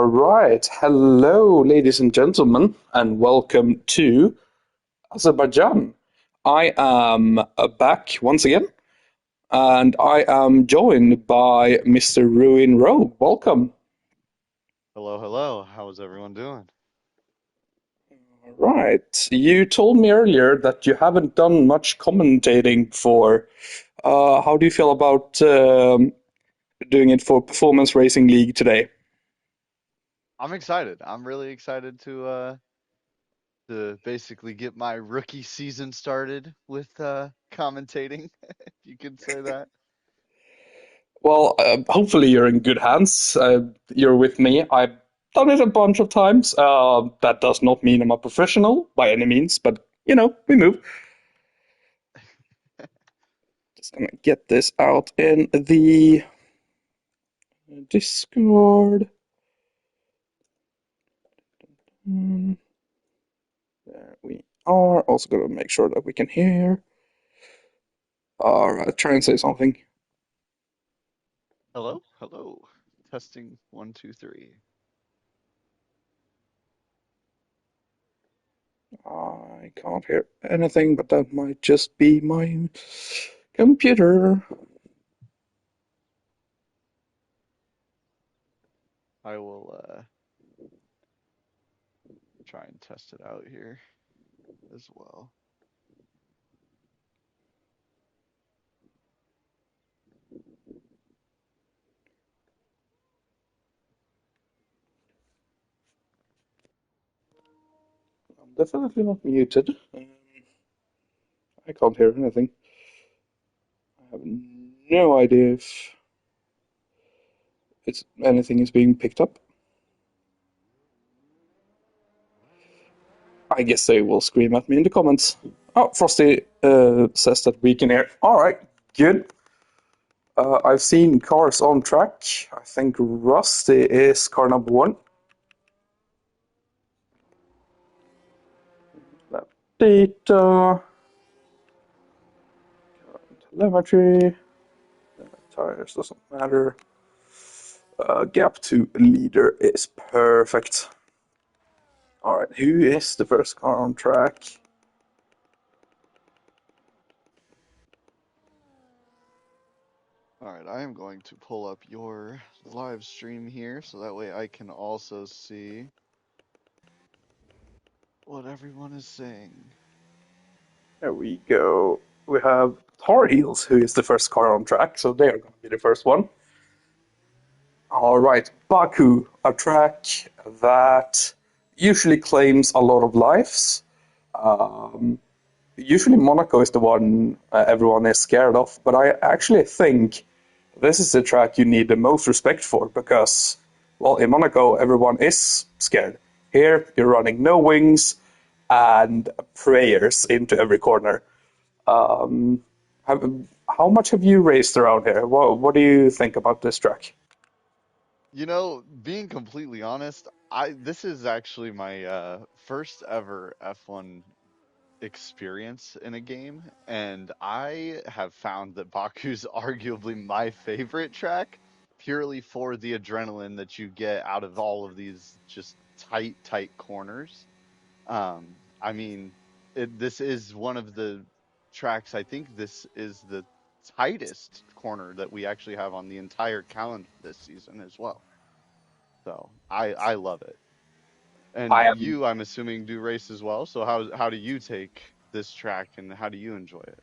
All right. Hello, ladies and gentlemen, and welcome to Azerbaijan. I am back once again, and I am joined by Mr. Ruin Rogue. Welcome. Hello, hello. How is everyone doing? All right. You told me earlier that you haven't done much commentating before. How do you feel about doing it for Performance Racing League today? I'm excited. I'm really excited to basically get my rookie season started with commentating, if you could say that. Well, hopefully you're in good hands. You're with me. I've done it a bunch of times. That does not mean I'm a professional by any means, but we move. Just gonna get this out in the Discord. Hmm, There we are. Also gonna make sure that we can hear. All right, try and say something. Hello, hello. Testing one, two, three. I can't hear anything, but that might just be my computer. I will try and test it out here as well. I'm definitely not muted. I can't hear anything. I have no idea if anything is being picked up. I guess they will scream at me in the comments. Oh, Frosty says that we can hear. All right, good. I've seen cars on track. I think Rusty is car number one. Data, telemetry, tires doesn't matter. Gap to leader is perfect. All right, who is the first car on track? All right, I am going to pull up your live stream here so that way I can also see what everyone is saying. There we go. We have Tar Heels, who is the first car on track, so they are going to be the first one. All right, Baku, a track that usually claims a lot of lives. Usually Monaco is the one everyone is scared of, but I actually think this is the track you need the most respect for because, well, in Monaco everyone is scared. Here you're running no wings and prayers into every corner. Have, how much have you raced around here? What do you think about this track? Being completely honest, I this is actually my first ever F1 experience in a game, and I have found that Baku's arguably my favorite track purely for the adrenaline that you get out of all of these just tight corners. I mean, this is one of the tracks. I think this is the tightest corner that we actually have on the entire calendar this season as well. So I love it. And I am you, I'm assuming, do race as well. So how do you take this track and how do you enjoy it?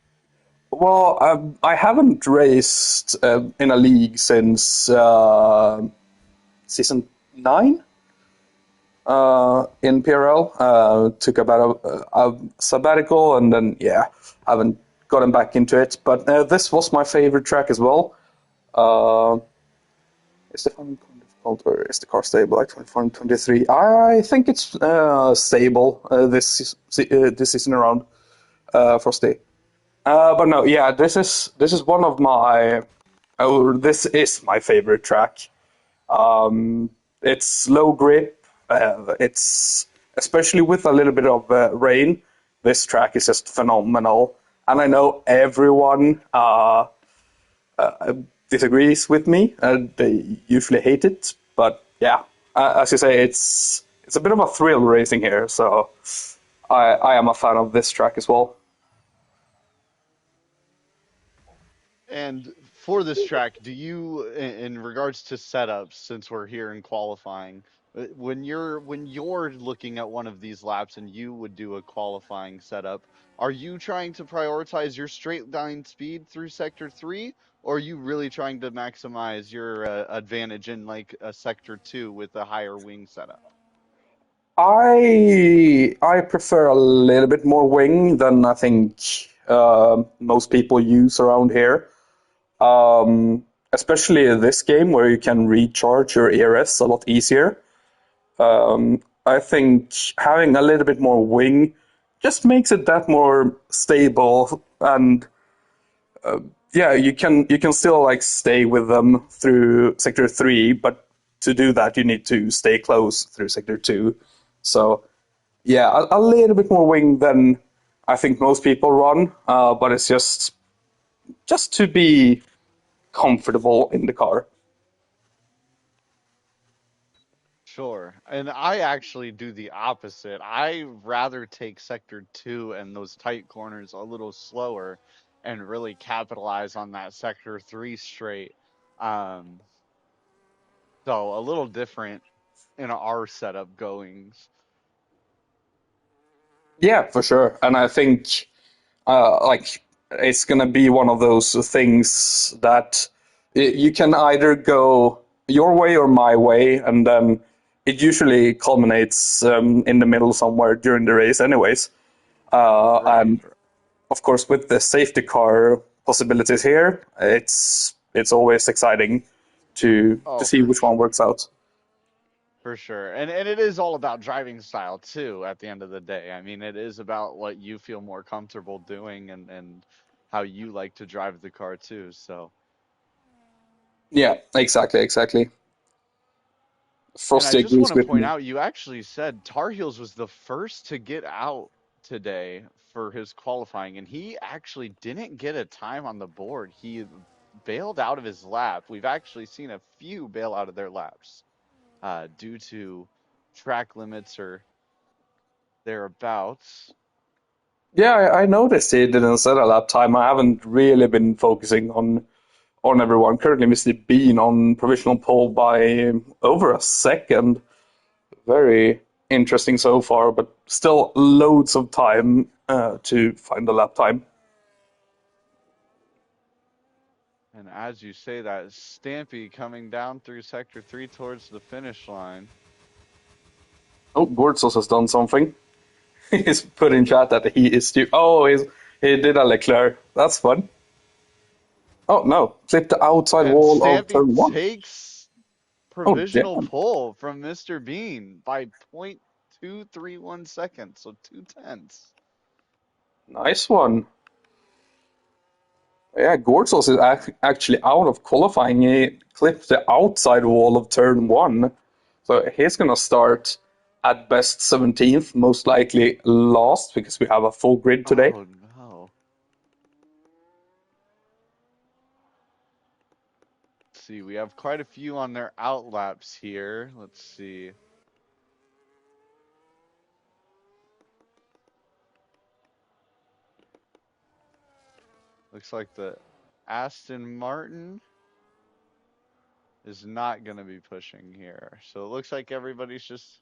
Well, I haven't raced in a league since season 9 in PRL. Took about a sabbatical and then, yeah, haven't gotten back into it. But this was my favorite track as well. Uh, is the fun difficult or is the car stable like 24 and 23? I think it's stable this season around Frosty. But no, yeah, this is one of my this is my favorite track. It's low grip. It's especially with a little bit of rain. This track is just phenomenal, and I know everyone disagrees with me. They usually hate it, but yeah, as you say, it's a bit of a thrill racing here, so I am a fan of this track as well. And for this track, do you, in regards to setups, since we're here in qualifying, when you're looking at one of these laps and you would do a qualifying setup, are you trying to prioritize your straight line speed through sector three, or are you really trying to maximize your advantage in like a sector two with a higher wing setup? I prefer a little bit more wing than I think most people use around here. Especially in this game where you can recharge your ERS a lot easier. I think having a little bit more wing just makes it that more stable, and yeah, you can still like stay with them through sector 3, but to do that you need to stay close through sector 2. So yeah, a little bit more wing than I think most people run, but it's just to be comfortable in the car. Sure. And I actually do the opposite. I rather take sector two and those tight corners a little slower and really capitalize on that sector three straight. Um, so a little different in our setup goings. Yeah, for sure. And I think like it's gonna be one of those things that you can either go your way or my way, and then it usually culminates in the middle somewhere during the race, anyways. Right. And of course, with the safety car possibilities here, it's always exciting to Oh, see which one works out. for sure. And it is all about driving style too at the end of the day. I mean, it is about what you feel more comfortable doing and how you like to drive the car too. So Yeah, exactly, exactly. and I Frosty just want agrees to with point me. out, you actually said Tar Heels was the first to get out today for his qualifying, and he actually didn't get a time on the board. He bailed out of his lap. We've actually seen a few bail out of their laps due to track limits or thereabouts. Yeah, I noticed he didn't set a lap time. I haven't really been focusing on everyone. Currently, Mr. Bean on provisional pole by over a second. Very interesting so far, but still loads of time to find the lap time. And as you say that, Stampy coming down through sector three towards the finish line. Oh, Gortsos has done something. He's put in chat that he is Oh, he did a Leclerc. That's fun. Oh no, clipped the outside And wall of Stampy turn one. takes Oh provisional damn, pull from Mr. Bean by 0.231 seconds, so 2 tenths. nice one. Yeah, Gortsos is actually out of qualifying. He clipped the outside wall of turn one. So he's going to start at best 17th, most likely last, because we have a full grid today. Oh no. Let's see, we have quite a few on their outlaps here. Let's see. Looks like the Aston Martin is not going to be pushing here. So it looks like everybody's just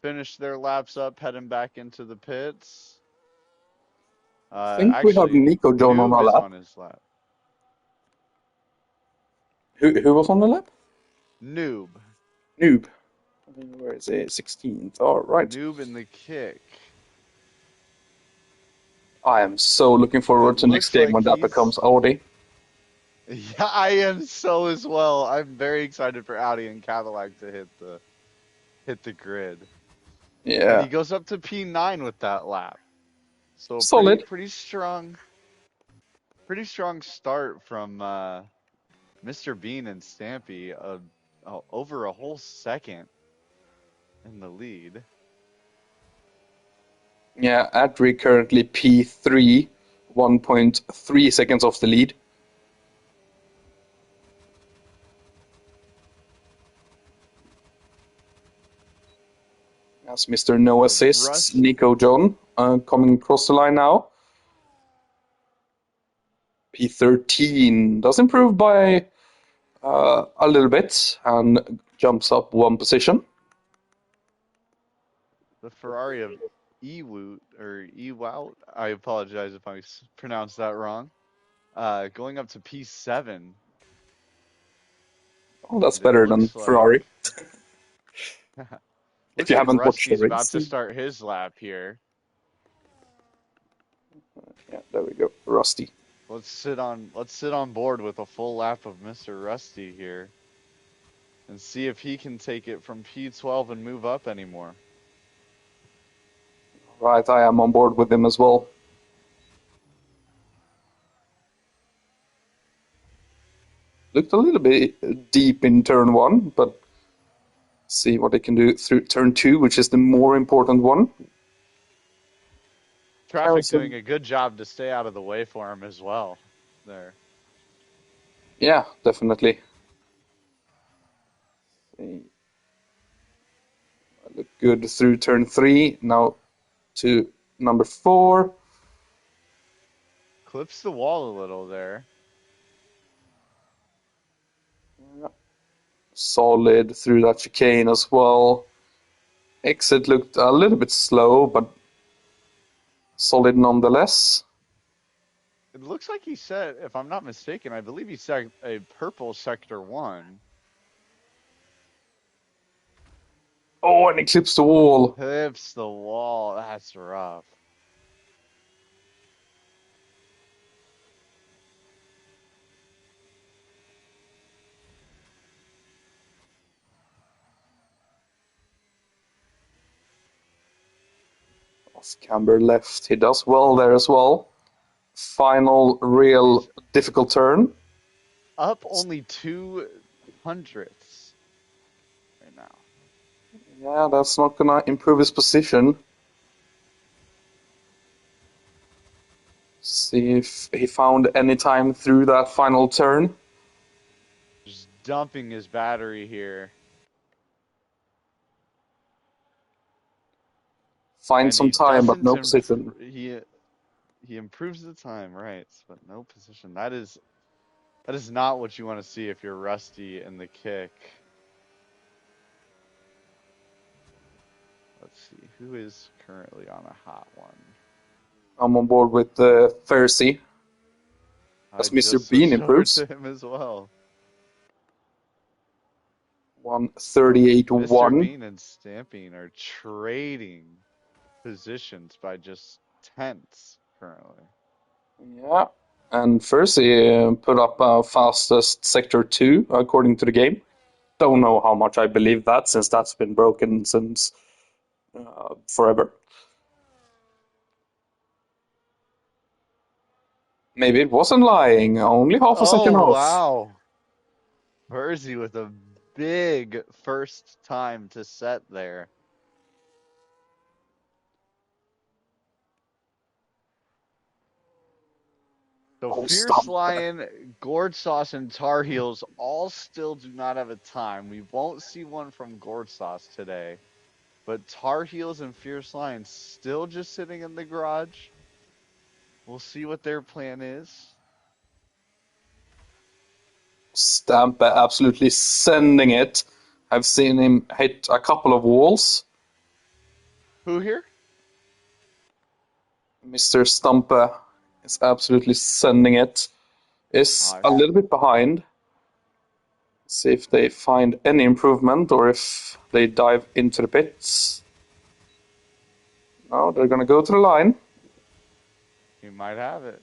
finished their laps up, heading back into the pits. I think we have Actually, Nico Jones on Noob our is lap. on his lap. Who was on the lap? Noob. Noob. Where is it? 16th. All right. Noob in the kick. I am so looking And it forward to next looks game like when that he's. becomes Audi. Yeah, I am so as well. I'm very excited for Audi and Cadillac to hit the grid. And he Yeah. goes up to P9 with that lap. So pretty Solid. pretty strong start from Mr. Bean and Stampy over a whole second in the lead. Yeah, Adri currently P3, 1.3 seconds off the lead. As Mr. No So Assists, Russ, Nico John coming across the line now. P13 does improve by a little bit and jumps up one position. the Ferrari of Ewoot or Ewout. I apologize if I pronounced that wrong. Going up to P7, Oh, that's and it better than looks Ferrari. like If looks you like haven't watched the Rusty's about race, to start his lap here. yeah, there we go, Rusty. Let's sit on board with a full lap of Mr. Rusty here and see if he can take it from P12 and move up anymore. Right, I am on board with him as well. Looked a little bit deep in turn one, but see what they can do through turn two, which is the more important one. Traffic doing Harrison, a good job to stay out of the way for him as well. There. yeah, definitely. Look good through turn three. Now to number four. Clips the wall a little there. Solid through that chicane as well. Exit looked a little bit slow, but solid nonetheless. It looks like he said, if I'm not mistaken, I believe he said a purple sector one. Oh, and he clips the wall. Clips the wall. That's rough. Off camber left. He does well there as well. Final real He's difficult turn. up only 200ths right now. Yeah, that's not gonna improve his position. See if he found any time through that final turn. Just dumping his battery here. Find And some he time, but doesn't no position. he improves the time, right? But no position. That is not what you want to see if you're rusty in the kick. Let's see who is currently on a hot one. I'm on board with Pharisee I as Mr. just Bean switched over improves. to him as well. 138.1. Mr. Bean and Stamping are trading positions by just tenths currently. Yeah. And Pharisee put up fastest sector 2 according to the game. Don't know how much I believe that since that's been broken since forever. Maybe it wasn't lying, only half a second Oh, off. wow. Verzi with a big first time to set there. So Oh, Fierce stop. Lion, Gourd Sauce, and Tar Heels all still do not have a time. We won't see one from Gourd Sauce today. But Tar Heels and Fierce Lion still just sitting in the garage. We'll see what their plan is. Stampe absolutely sending it. I've seen him hit a couple of walls. Who here? Mr. Stampe is absolutely sending it. Is a I've little bit behind. See if they find any improvement or if they dive into the pits. No, they're gonna go to the line. He might have it.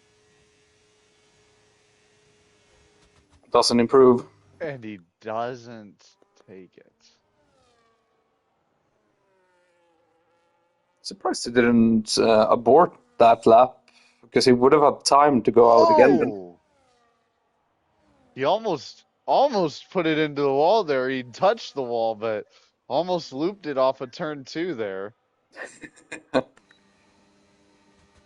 Doesn't improve. And he doesn't take it. Surprised he didn't abort that lap because he would have had time to go out again then. Oh! He almost put it into the wall there. He touched the wall, but almost looped it off of turn two there.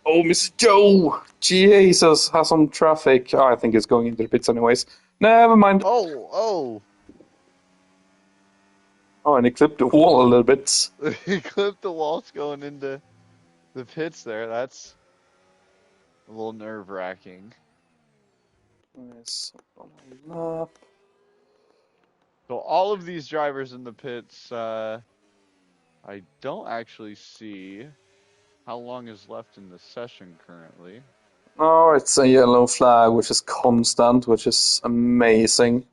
Oh, Mr. Joe! Jesus, has some traffic. Oh, I think it's going into the pits anyways. Never mind. Oh, oh. Oh, and he clipped the wall a little bit. He clipped the walls going into the pits there. That's a little nerve-wracking. Nice. On a lap. So all of these drivers in the pits, I don't actually see how long is left in the session currently. Oh, it's a yellow flag, which is constant, which is amazing.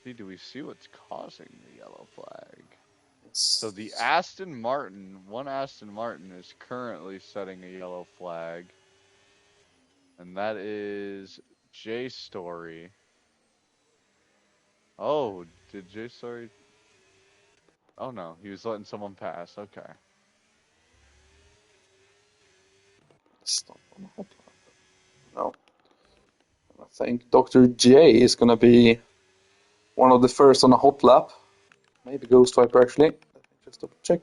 See, do we see what's causing the yellow flag? So the It's Aston Martin, one Aston Martin is currently setting a yellow flag, and that is J Story. Oh, did J Story? Oh no, he was letting someone pass. Okay. stop on a hot lap. No, I think Dr. J is gonna be one of the first on a hot lap. Maybe Ghost Viper actually. Let me just double check.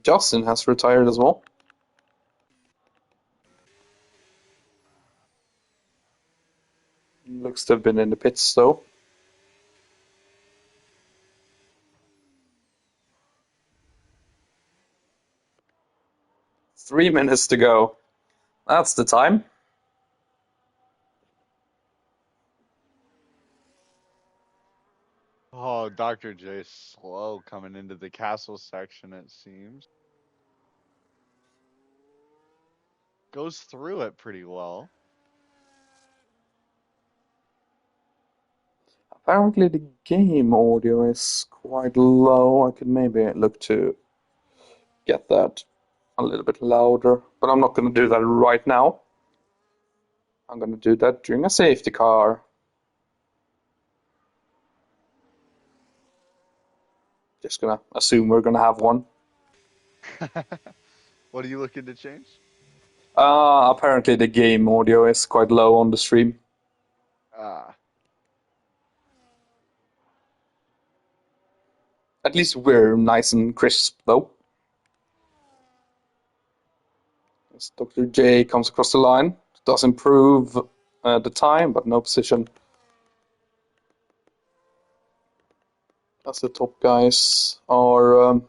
Justin has retired as well. Looks to have been in the pits though. 3 minutes to go. That's the time. Oh, Dr. J's slow coming into the castle section, it seems. Goes through it pretty well. Apparently the game audio is quite low. I could maybe look to get that a little bit louder, but I'm not going to do that right now. I'm going to do that during a safety car. Just going to assume we're going to have one. What are you looking to change? Apparently the game audio is quite low on the stream. Ah, At least we're nice and crisp though. As Dr. J comes across the line, does improve the time, but no position. As the top guys are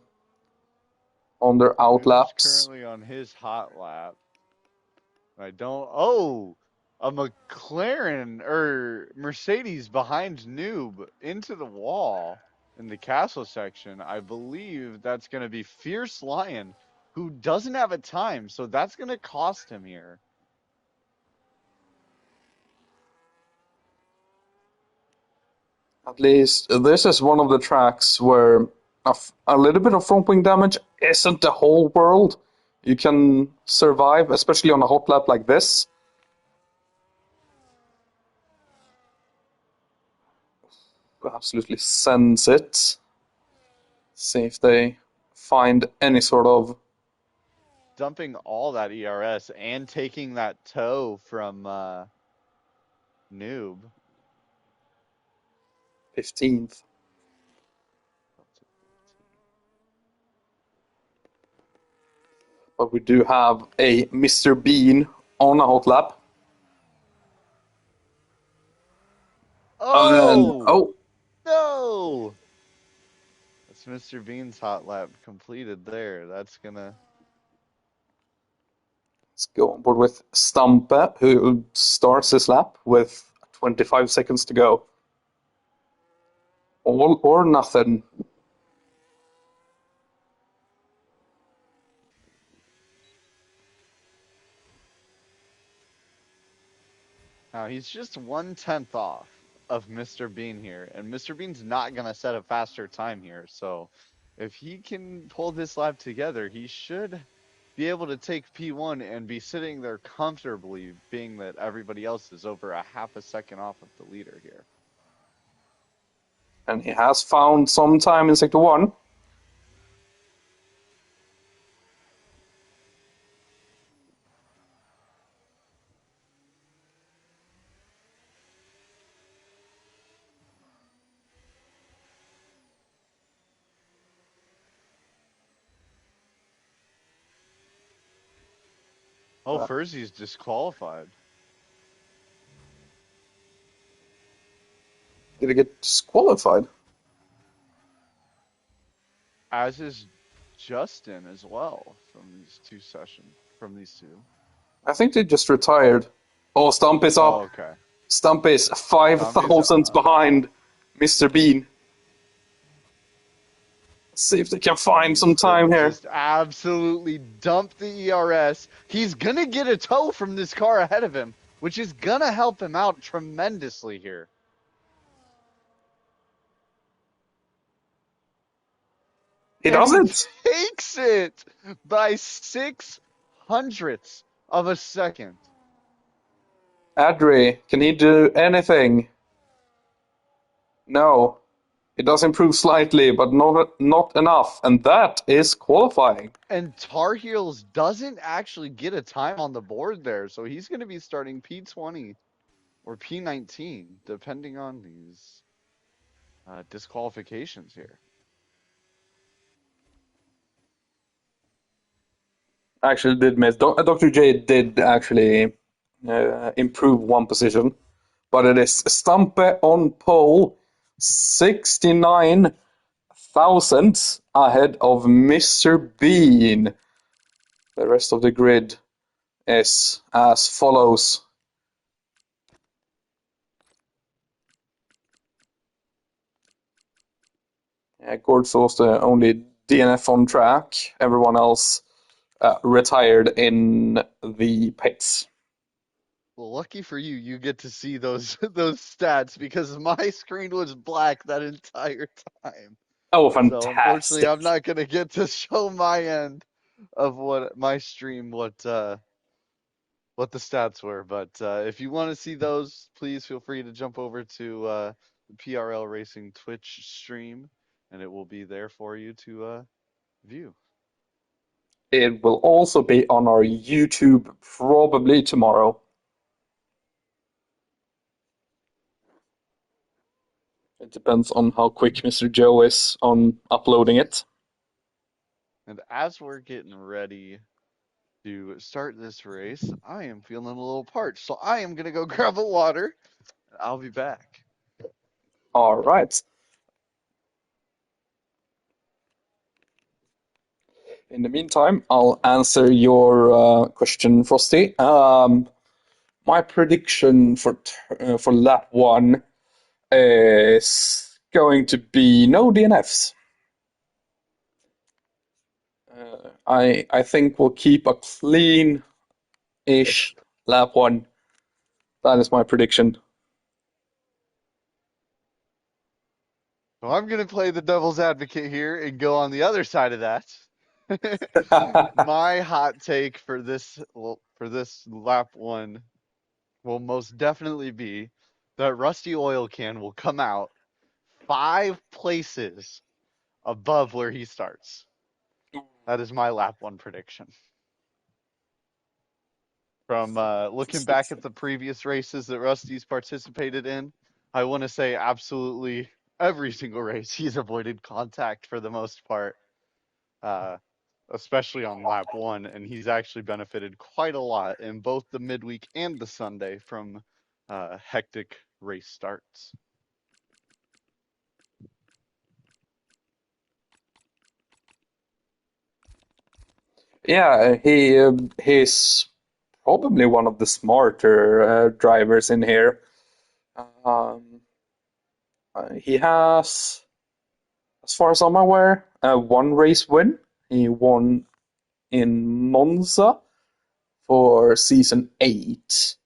on their out Noob's laps. currently on his hot lap. I don't. Oh, a McLaren or Mercedes behind Noob into the wall in the castle section. I believe that's going to be Fierce Lion, who doesn't have a time, so that's going to cost him here. At least this is one of the tracks where a little bit of front wing damage isn't the whole world. You can survive, especially on a hot lap like this. Absolutely sense it. See if they find any sort of Dumping all that ERS and taking that toe from Noob. 15th. But we do have a Mr. Bean on a hot lap. And Oh oh, no! That's Mr. Bean's hot lap completed there. That's gonna. let's go on board with Stampe, who starts his lap with 25 seconds to go. All or nothing. Now he's just 1/10 off of Mr. Bean here, and Mr. Bean's not gonna set a faster time here. So if he can pull this lap together, he should be able to take P1 and be sitting there comfortably, being that everybody else is over a half a second off of the leader here. And he has found some time in Sector 1. Oh, Furzy's disqualified. Did he get disqualified? As is Justin as well from these two. I think they just retired. Oh, Stump is Oh, up. okay. Stump is five Stomp is thousand up. behind Mr. Bean. Let's see if they can find some He's time gonna here. just absolutely dump the ERS. He's gonna get a tow from this car ahead of him, which is gonna help him out tremendously here. He And does he it. takes it by 600ths of a second. Adri, can he do anything? No. It does improve slightly, but not enough, and that is qualifying. And Tar Heels doesn't actually get a time on the board there, so he's going to be starting P20 or P19, depending on these disqualifications here. Actually, did miss. Dr. J did actually improve one position, but it is Stampe on pole, 69 thousandths ahead of Mr. Bean. The rest of the grid is as follows. Gord's was the only DNF on track. Everyone else retired in the pits. Well, lucky for you, you get to see those those stats because my screen was black that entire time. Oh, So unfortunately, fantastic. I'm not going to get to show my end of what my stream what the stats were. But if you want to see those, please feel free to jump over to the PRL Racing Twitch stream, and it will be there for you to view. It will also be on our YouTube probably tomorrow. It depends on how quick Mr. Joe is on uploading it. And as we're getting ready to start this race, I am feeling a little parched, so I am gonna go grab a water. I'll be back. All right. In the meantime, I'll answer your question, Frosty. My prediction for lap one is going to be no DNFs. I think we'll keep a clean-ish lap one. That is my prediction. So I'm gonna play the devil's advocate here and go on the other side of that. My hot take for this lap one will most definitely be that Rusty Oil Can will come out 5 places above where he starts. That is my lap one prediction. From looking back at the previous races that Rusty's participated in, I want to say absolutely every single race he's avoided contact for the most part, uh, especially on lap one, and he's actually benefited quite a lot in both the midweek and the Sunday from hectic race starts. Yeah, he's probably one of the smarter drivers in here. Um, he has, as far as I'm aware, one race win. He won in Monza for season 8.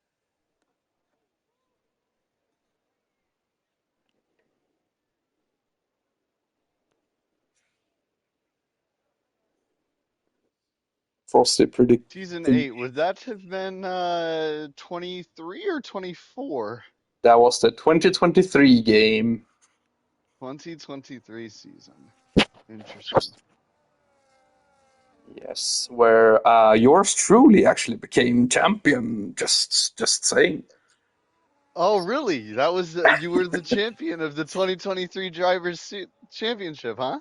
Frosty Season predicted 8, would that have been 23 or 24? that was the 2023 game. 2023 season. Interesting. Yes, where yours truly actually became champion. Just saying. Oh, really? That was you were the champion of the 2023 Drivers Championship, huh?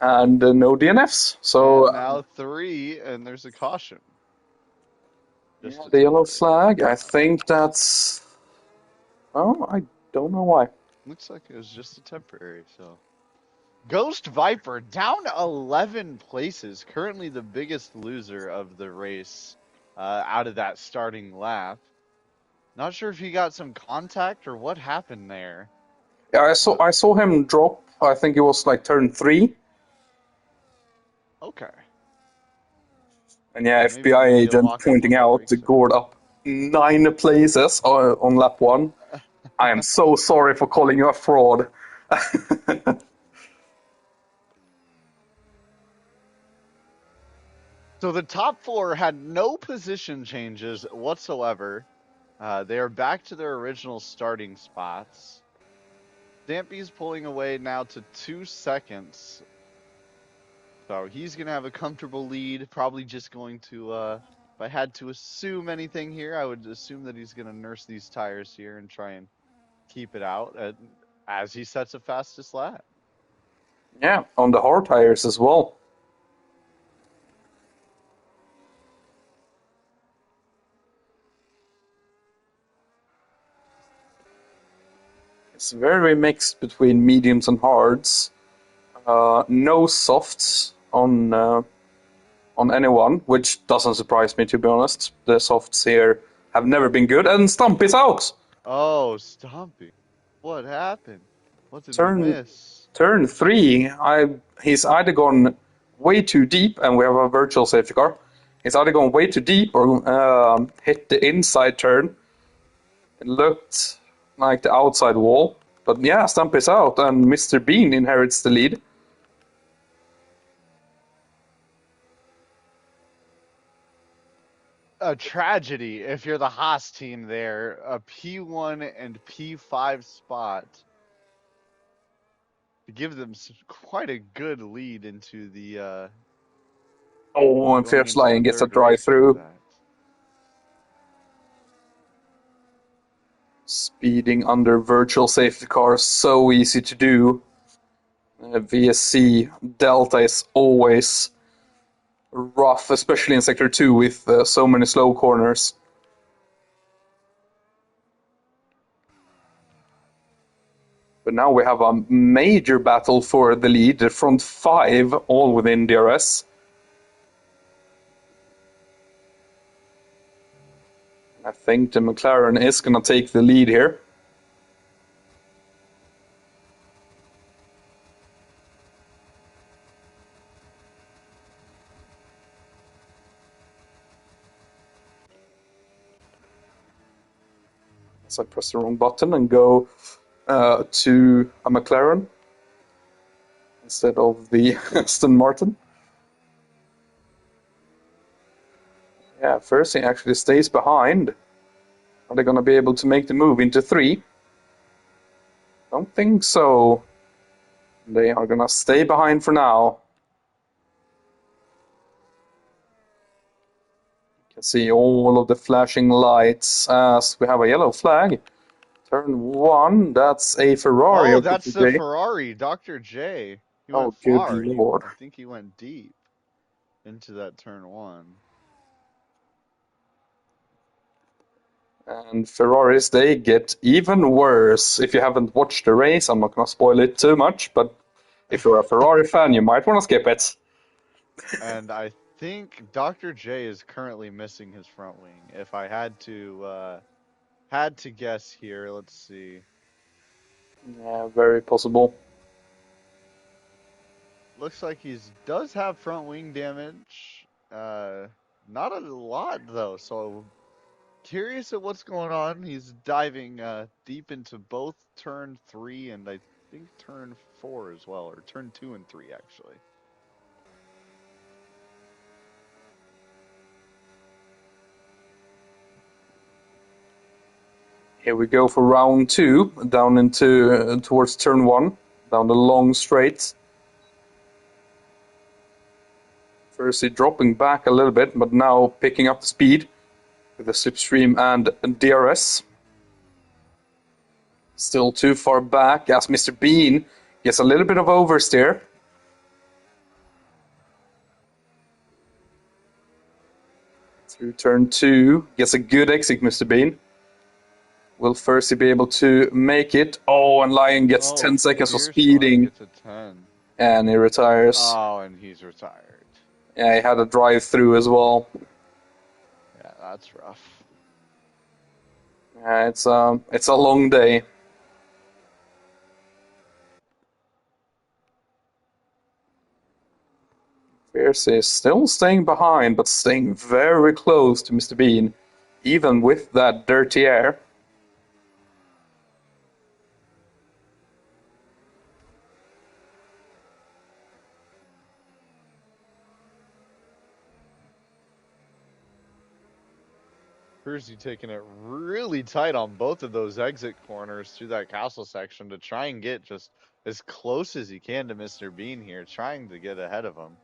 and no DNFs. So And now three, and there's a caution. yeah, Just a the yellow temporary. flag. I think that's. Oh, I don't know why. Looks like it was just a temporary, so. Ghost Viper down 11 places, currently the biggest loser of the race out of that starting lap. Not sure if he got some contact or what happened there. Yeah, Uh, I saw him drop. I think it was like turn 3. okay. And yeah, So FBI maybe a agent lock up pointing on the out the brakes there. gored up 9 places on lap 1. I am so sorry for calling you a fraud. So the top four had no position changes whatsoever. They are back to their original starting spots. Stampy's pulling away now to 2 seconds. So he's going to have a comfortable lead. Probably just going to, if I had to assume anything here, I would assume that he's going to nurse these tires here and try and keep it out as he sets a fastest lap. Yeah, on the hard tires as well. It's very mixed between mediums and hards. No softs on anyone, which doesn't surprise me, to be honest. The softs here have never been good, and Stump is out. Oh, Stompy. What happened? What did we Turn miss? turn 3. He's either gone way too deep, and we have a virtual safety car. He's either gone way too deep or hit the inside turn. It looked like the outside wall, but yeah, Stump is out, and Mr. Bean inherits the lead. A tragedy if you're the Haas team there. A P1 and P5 spot to give them quite a good lead into the Oh, and going Fierce into the Lion gets a third drive race with through. that. Speeding under virtual safety cars, so easy to do. VSC Delta is always rough, especially in Sector 2 with so many slow corners. But now we have a major battle for the lead, the front 5 all within DRS. I think the McLaren is going to take the lead here. So I press the wrong button and go to a McLaren instead of the Aston Martin. Yeah, first he actually stays behind. Are they going to be able to make the move into 3? Don't think so. They are going to stay behind for now. You can see all of the flashing lights as we have a yellow flag. Turn 1, that's a Ferrari Oh, of that's Dr. the J. Ferrari, Dr. J. He Oh, went good far. lord. I think he went deep into that turn one. And Ferraris, they get even worse. If you haven't watched the race, I'm not going to spoil it too much, but if you're a Ferrari fan, you might want to skip it. And I think Dr. J is currently missing his front wing. If I had to guess here, let's see. Yeah, very possible. Looks like he's does have front wing damage. Not a lot though. So curious at what's going on. He's diving deep into both turn 3 and I think turn 4 as well, or turn 2 and 3 actually. Here we go for round 2, down into towards turn 1, down the long straight. Firstly dropping back a little bit, but now picking up the speed with the slipstream and DRS. Still too far back as Mr. Bean gets a little bit of oversteer. Through turn 2. Gets a good exit, Mr. Bean. Will Fursey be able to make it? Oh, and Lion gets Oh, 10 seconds for Fierce Lion speeding. gets a 10. And he retires. Oh, and he's retired. Yeah, he had a drive through as well. Yeah, that's rough. Yeah, it's a long day. Fierce is still staying behind, but staying very close to Mr. Bean, even with that dirty air. Percy taking it really tight on both of those exit corners through that castle section to try and get just as close as he can to Mr. Bean here, trying to get ahead of him.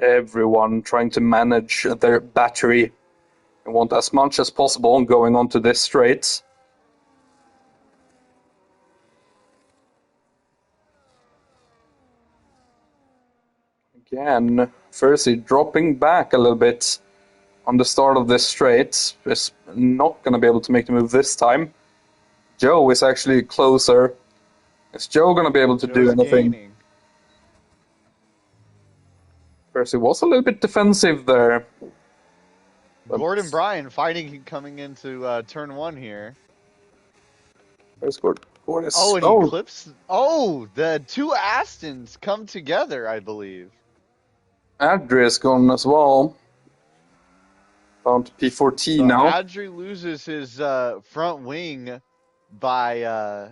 Everyone trying to manage their battery and want as much as possible going onto this straight. Again, Fursey dropping back a little bit on the start of this straight. Is not going to be able to make the move this time. Joe is actually closer. Is Joe going to be able to do Joe's anything? gaining. Fursey was a little bit defensive there. But Gordon Bryan fighting coming into turn 1 here. where's Gordon? Oh, and he Oh, clips. Oh, the two Astons come together, I believe. Adri gone as well. Down to P14 So now. Adri loses his front wing by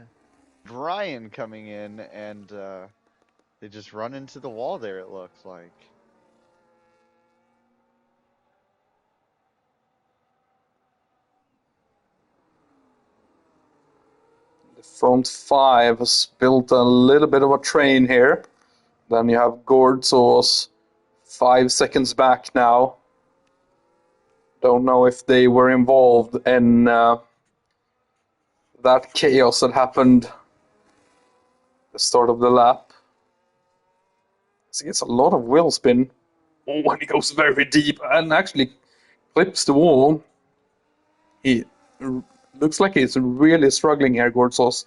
Bryan coming in, and they just run into the wall there, it looks like. The front 5 has built a little bit of a train here. Then you have Gordzos 5 seconds back now. Don't know if they were involved in that chaos that happened at the start of the lap. So he gets a lot of wheel spin. Oh, and he goes very deep and actually clips the wall. He looks like he's really struggling here, Gordzos.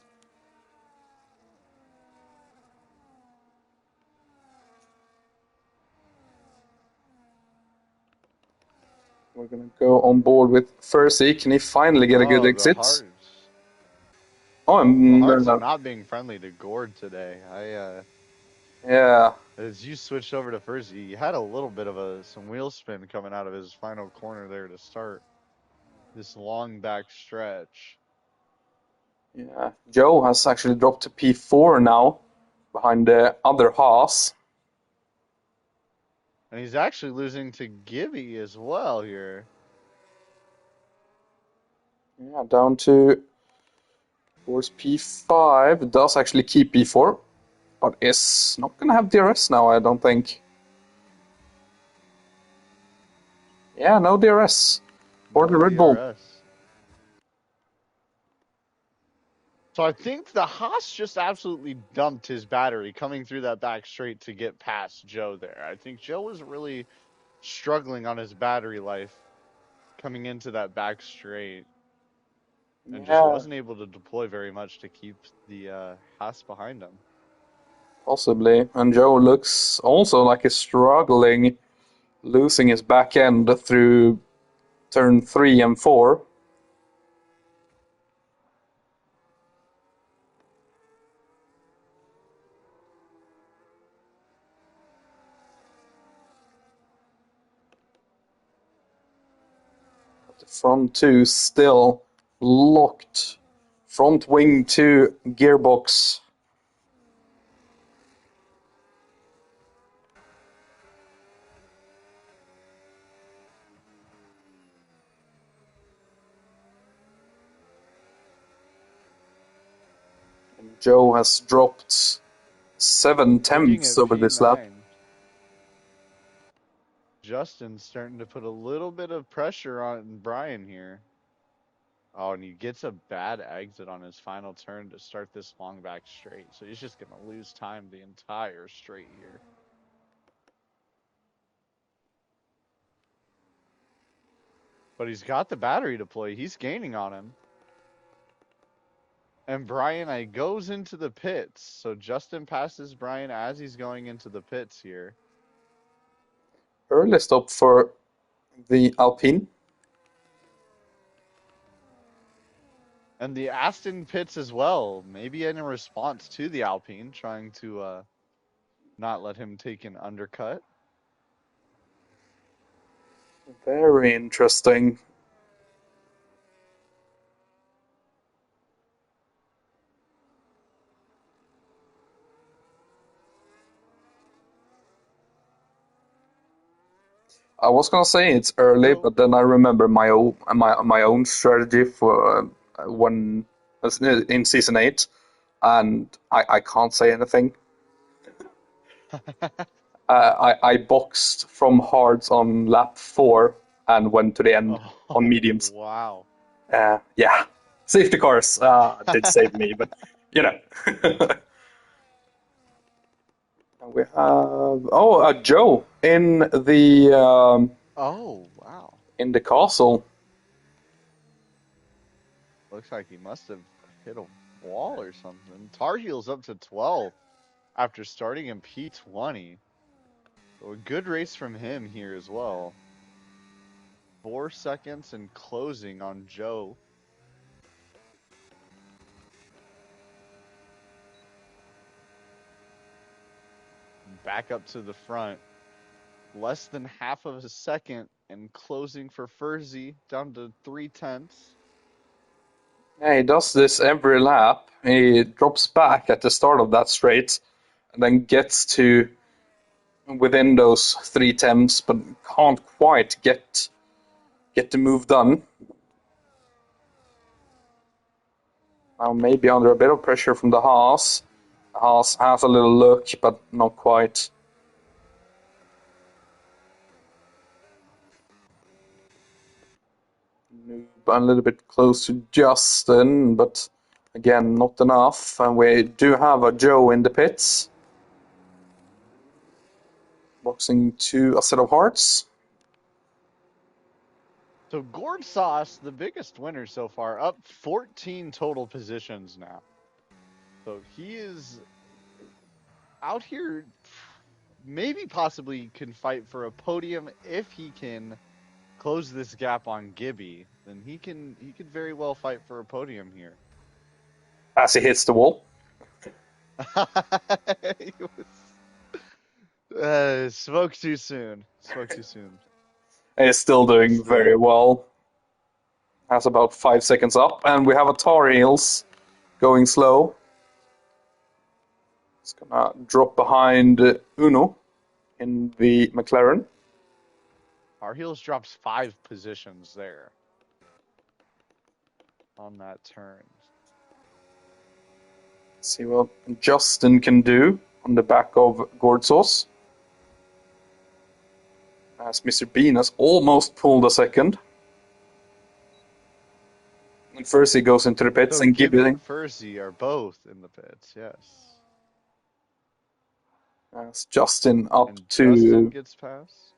We're gonna go on board with Fursey. Can he finally get a good Oh, exit? Oh, the and Hearts are not being friendly to Gord today. yeah, As you switched over to first, he had a little bit of some wheel spin coming out of his final corner there to start this long back stretch. yeah. Joe has actually dropped to P4 now, behind the other Haas. And he's actually losing to Gibby as well here. Yeah, down to towards P5. Does actually keep P4, but is not gonna have DRS now, I don't think. Yeah, no DRS for the No Red Bull. DRS. So I think the Haas just absolutely dumped his battery coming through that back straight to get past Joe there. I think Joe was really struggling on his battery life coming into that back straight and just Yeah, wasn't able to deploy very much to keep the Haas behind him. possibly. And Joe looks also like he's struggling, losing his back end through turn 3 and 4. The front 2 still locked. Front wing to gearbox. And Joe has dropped 7 Looking tenths at over this lap. P9, Justin's starting to put a little bit of pressure on Bryan here. Oh, and he gets a bad exit on his final turn to start this long back straight. So he's just going to lose time the entire straight here. But he's got the battery deploy. He's gaining on him. And Brian I goes into the pits. So Justin passes Brian as he's going into the pits here. Early stop for the Alpine. And the Aston pits as well. Maybe in response to the Alpine, trying to not let him take an undercut. Very interesting. I was gonna say it's early, So but then I remember my own strategy for when in season 8, and I can't say anything. I boxed from hards on lap 4 and went to the end on oh mediums. wow. Yeah, safety cars did save me, but you know. We have Joe Oh wow. in the castle. Looks like he must have hit a wall or something. Tar Heels up to 12 after starting in P20. So a good race from him here as well. 4 seconds and closing on Joe. Back up to the front. Less than half of a second and closing for Furzy down to 3/10. Yeah, he does this every lap. He drops back at the start of that straight, and then gets to within those 3 temps, but can't quite get the move done. Now maybe under a bit of pressure from the Haas. The Haas has a little look, but not quite. A little bit close to Justin, but again, not enough. And we do have a Joe in the pits. Boxing to a set of hearts. So Gord Sauce, the biggest winner so far, up 14 total positions now. So he is out here, maybe possibly can fight for a podium if he can close this gap on Gibby. Then he could very well fight for a podium here. As he hits the wall. He spoke too soon. Spoke too soon. He's still doing Still, very well. Has about 5 seconds up, and we have a Tar Heels going slow. It's gonna drop behind Uno in the McLaren. our heels drops 5 positions there on that turn. See what Justin can do on the back of Gordzos. As Mr. Bean has almost pulled a second. And first he goes into the pits So and Gibby Gibby and Furzy are both in the pits, yes. as Justin up And Justin to gets past.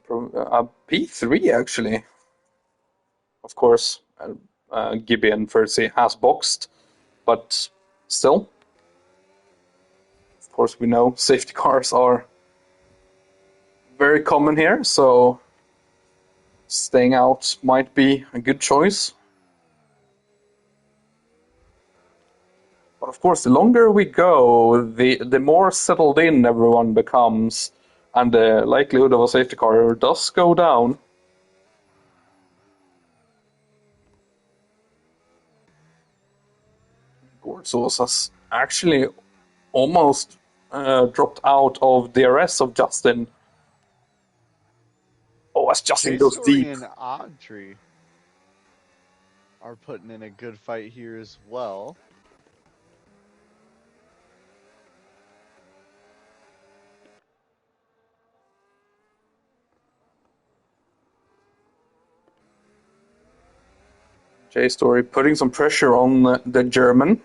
a P3 actually. Of course, Gibby and Furzy has boxed, but still. Of course, we know safety cars are very common here, so staying out might be a good choice. But of course, the longer we go, the more settled in everyone becomes, and the likelihood of a safety car does go down. Gortzos has actually almost dropped out of DRS of Justin. Oh, as Justin Chase goes Story deep. and Audrey are putting in a good fight here as well. J-Story putting some pressure on the German.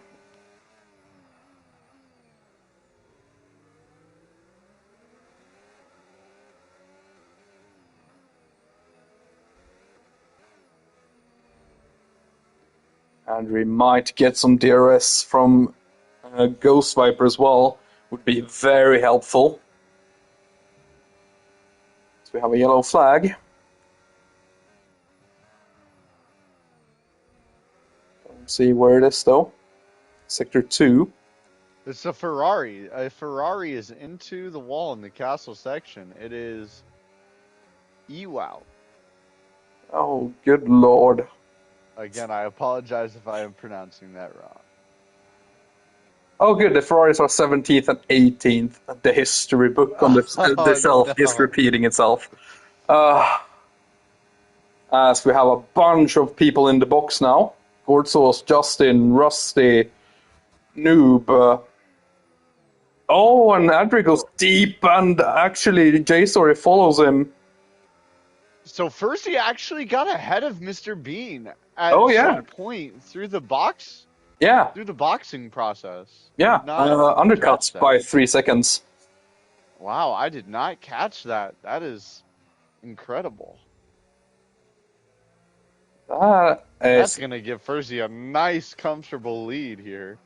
And we might get some DRS from Ghost Viper as well. Would be very helpful. So we have a yellow flag. Don't see where it is though. Sector 2. It's a Ferrari. A Ferrari is into the wall in the castle section. It is Ewout. Oh, good lord. Again, I apologize if I am pronouncing that wrong. Oh, good. The Ferraris are 17th and 18th. The history book on the Oh shelf is no. repeating itself. As we have a bunch of people in the box now. Gordzos, Justin, Rusty, Noob. Oh, and Adri goes So, deep, and actually J-Story follows him. so first he actually got ahead of Mr. Bean at Oh, yeah. some point through Yeah. the boxing process. I Yeah. did not catch Undercuts that. by 3 seconds. Wow, I did not catch that. That is incredible. That That's is. going to give Furzy a nice, comfortable lead here.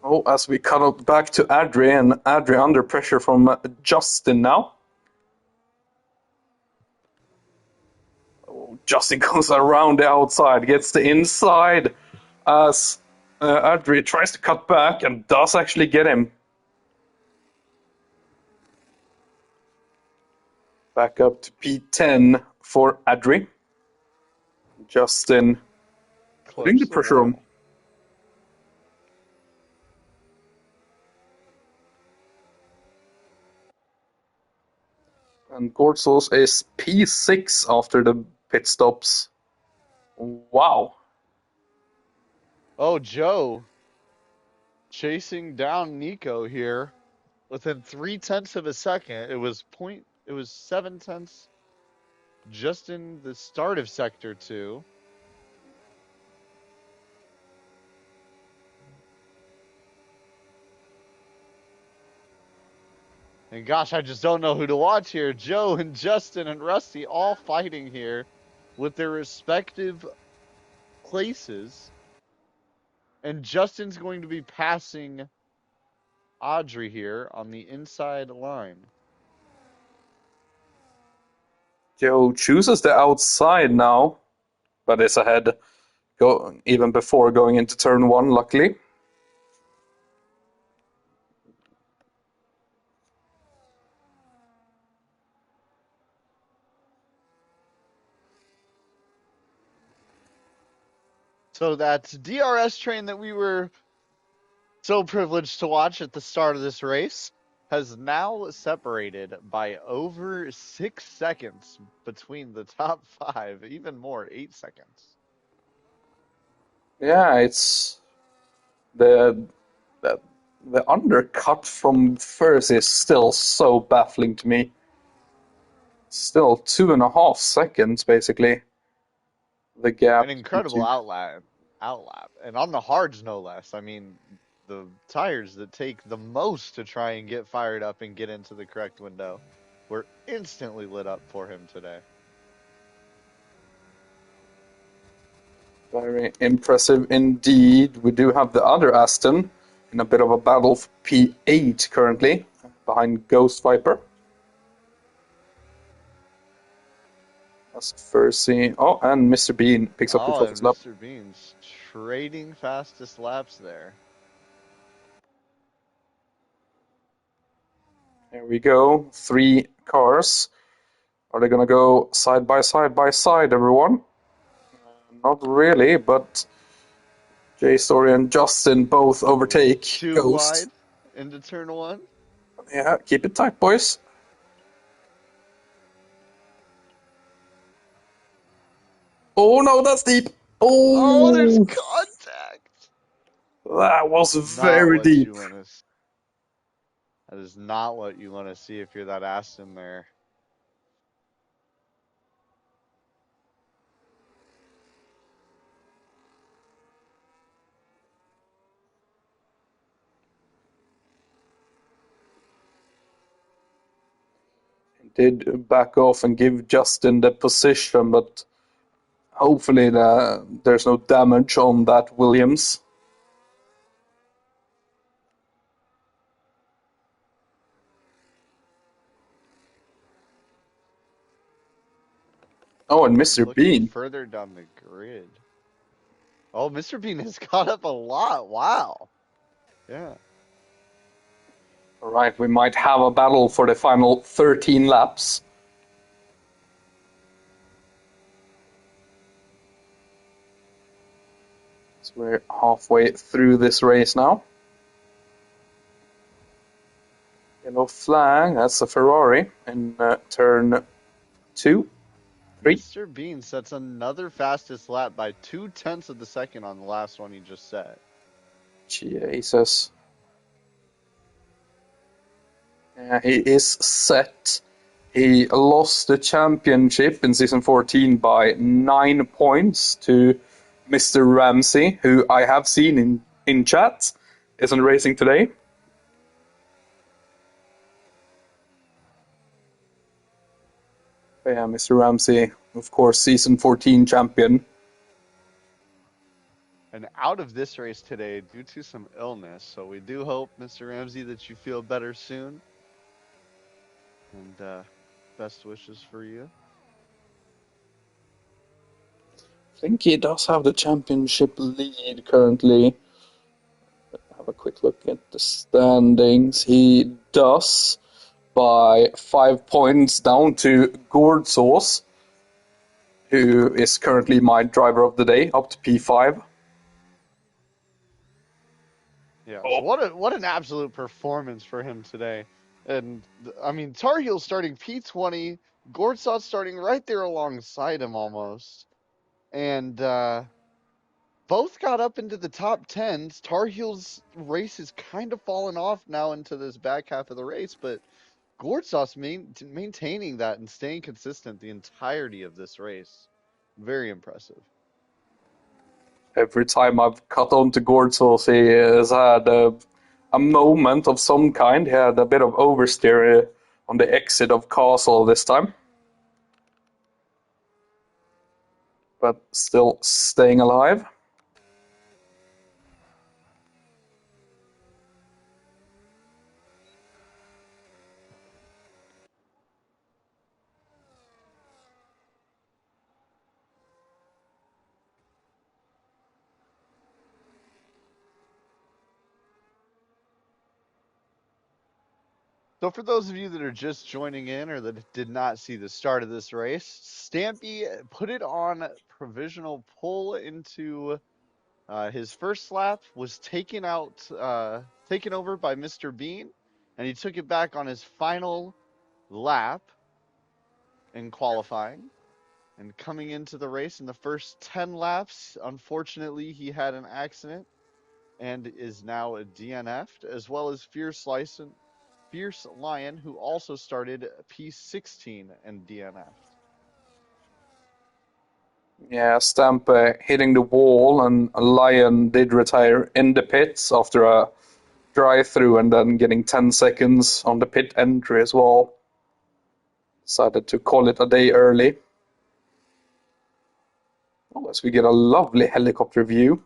Oh, as we cut up back to Adri, and Adri under pressure from Justin now. Oh, Justin goes around the outside, gets the inside as Adri tries to cut back and does actually get him. Back up to P10 for Adri. Justin putting the Close the pressure on. wall. And Gortzos is P6 after the pit stops. Wow. Oh, Joe chasing down Nico here within 0.3 of a second. It was 0.7 just in the start of sector 2. And gosh, I just don't know who to watch here. Joe and Justin and Rusty all fighting here with their respective places. And Justin's going to be passing Audrey here on the inside line. Joe chooses the outside now, but is ahead even before going into turn 1, luckily. So that DRS train that we were so privileged to watch at the start of this race has now separated by over 6 seconds between the top five, even more, 8 seconds. Yeah, it's the the, the undercut from first is still so baffling to me. Still 2.5 seconds, basically. The An gap incredible into. outlap, and on the hards no less. I mean, the tires that take the most to try and get fired up and get into the correct window were instantly lit up for him today. Very impressive indeed. We do have the other Aston in a bit of a battle for P8 currently, behind Ghost Viper. As Furzy. Oh, and Mr. Bean picks up the Oh, and fastest lap. Mr. Beans trading fastest laps there. Here we go. 3 cars. Are they gonna go side by side, everyone? Not really, but J-Story and Justin both overtake Too Ghost. wide into turn one. Yeah, keep it tight, boys. Oh no, that's deep. Oh, there's Oh, contact. that was Not very what deep. you want to. That is not what you want to see if you're that Aston there. did back off and give Justin the position, but hopefully there's no damage on that Williams. Oh, and Mr. Looking Bean. further down the grid. Oh, Mr. Bean has caught up a lot. Wow. Yeah. All right, we might have a battle for the final 13 laps. So we're halfway through this race now. Yellow flag, that's a Ferrari in turn 2, 3. Mr. Bean sets another fastest lap by 0.2 of the second on the last one he just set. Jesus. Yeah, he is set. He lost the championship in season 14 by 9 points to Mr. Ramsey, who I have seen in chat, isn't racing today. But yeah, Mr. Ramsey, of course, season 14 champion. And out of this race today due to some illness. So we do hope, Mr. Ramsey, that you feel better soon. And best wishes for you. I think he does have the championship lead currently. Have a quick look at the standings. He does by 5 points down to Gordsauce, who is currently my driver of the day, up to P5. Yeah. So what an absolute performance for him today. And I mean, Tar Heel starting P20, Gordsot starting right there alongside him almost. And both got up into the top 10s. Tar Heel's race is kind of fallen off now into this back half of the race, but Gordsauce maintaining that and staying consistent the entirety of this race. Very impressive. Every time I've cut on to Gordsauce, he has had a moment of some kind. He had a bit of oversteer on the exit of Castle this time. But still staying alive. So for those of you that are just joining in or that did not see the start of this race, Stampy put it on provisional pull into his first lap, was taken over by Mr. Bean, and he took it back on his final lap in qualifying. And coming into the race in the first 10 laps, unfortunately, he had an accident and is now DNF'd, as well as Fierce Lion, who also started P16 and DNF'd. Yeah, Stamp hitting the wall, and Lion did retire in the pits after a drive-through and then getting 10 seconds on the pit entry as well. Decided to call it a day early. Oh, as we get a lovely helicopter view.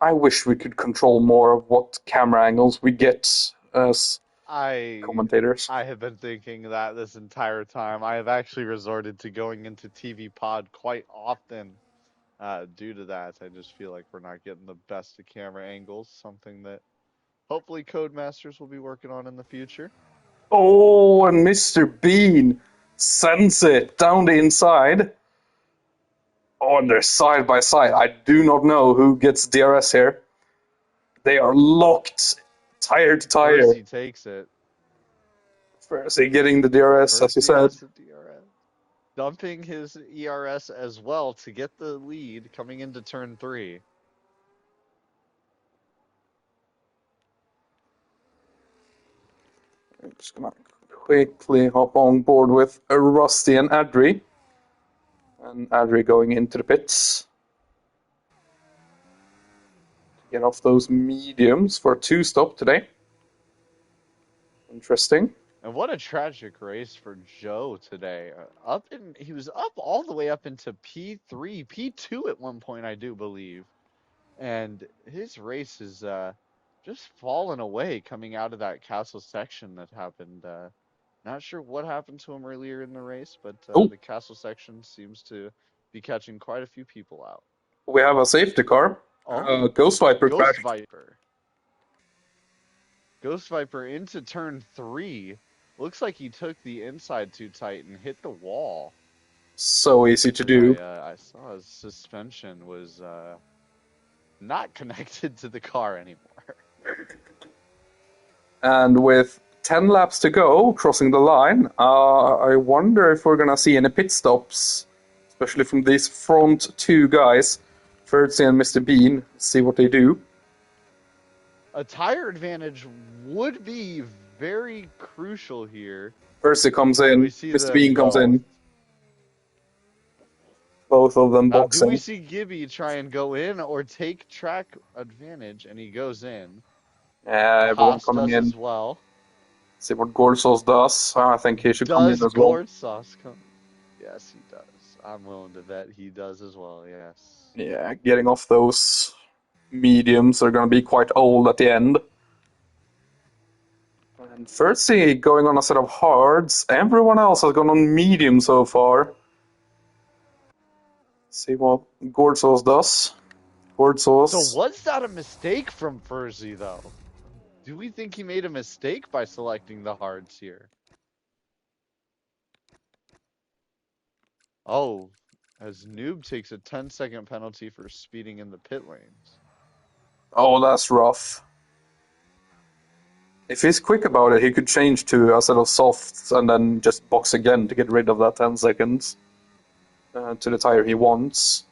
I wish we could control more of what camera angles we get as I commentators. I have been thinking that this entire time. I have actually resorted to going into TV Pod quite often due to that. I just feel like we're not getting the best of camera angles, something that hopefully Codemasters will be working on in the future. Oh, and Mr. Bean sends it down the inside. Oh, and they're side by side. I do not know who gets DRS here. They are locked tire to tire. Percy takes it. Percy getting the DRS, as you Percy said. has the DRS. Dumping his ERS as well to get the lead coming into turn 3. I'm just gonna quickly hop on board with Rusty and Adri. And Adri going into the pits. Get off those mediums for a 2-stop today. Interesting. And what a tragic race for Joe today. He was up all the way up into P3, P2 at one point, I do believe. And his race is just fallen away coming out of that castle section that happened. Not sure what happened to him earlier in the race, but Oh, the castle section seems to be catching quite a few people out. we have a safety car. Oh, Ghost Viper Ghost crashed. Viper. Ghost Viper into turn three. Looks like he took the inside too tight and hit the wall. So easy to Because I do. I saw his suspension was not connected to the car anymore. And with 10 laps to go, crossing the line, I wonder if we're gonna see any pit stops, especially from these front two guys, Ferdsey and Mr. Bean. See what they do. A tire advantage would be very crucial here. Ferdsey comes Do we in, see Mr. the Bean comes well? in, both of them Now, do we boxing. see Gibby try and go in or take track advantage? And he goes in. Everyone Haas coming does in. as well. See what Gorsos does. I think he should come in Does as well. Gourd Sauce come? Yes, he does. I'm willing to bet he does as well. Yes. Yeah, getting off those mediums are gonna be quite old at the end. And Ferdsey going on a set of hards. Everyone else has gone on medium so far. See what Gorsos does. So Gorsos. was that a mistake from Furzy though? Do we think he made a mistake by selecting the hards here? Oh, as Noob takes a 10-second penalty for speeding in the pit lanes. Oh, that's rough. If he's quick about it, he could change to a set of softs and then just box again to get rid of that 10 seconds to the tire he wants.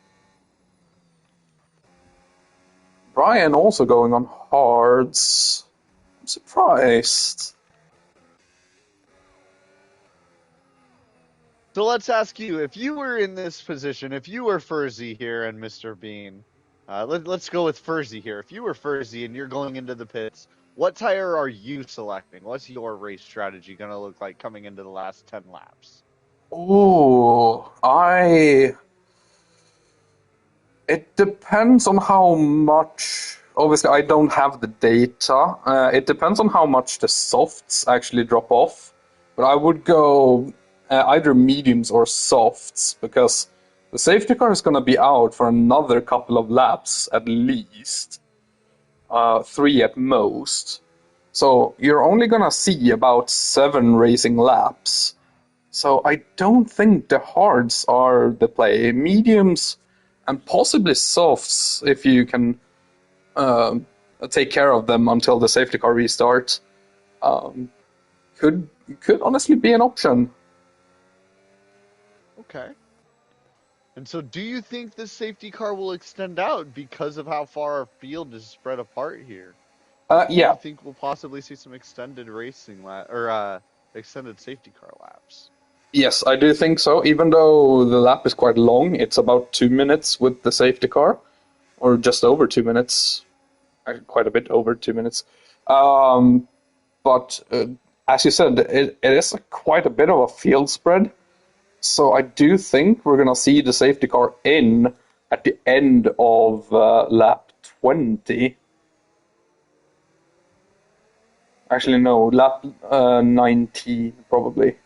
Brian also going on hards. I'm surprised. So let's ask you, if you were in this position, if you were Furzy here and Mr. Bean, let's go with Furzy here. If you were Furzy and you're going into the pits, what tire are you selecting? What's your race strategy going to look like coming into the last 10 laps? Oh, I. It depends on how much. Obviously, I don't have the data. It depends on how much the softs actually drop off. But I would go either mediums or softs because the safety car is going to be out for another couple of laps at least, three at most. So you're only going to see about 7 racing laps. So I don't think the hards are the play. Mediums and possibly softs if you can take care of them until the safety car restarts. Could could honestly be an option. Okay. And so do you think this safety car will extend out because of how far our field is spread apart here? Do Yeah, you think we'll possibly see some extended racing or extended safety car laps? yes, I do think so. Even though the lap is quite long, it's about 2 minutes with the safety car, or just over 2 minutes, actually quite a bit over 2 minutes. But as you said, it is quite a bit of a field spread. So I do think we're going to see the safety car in at the end of lap 20. Actually, no, lap 19 probably.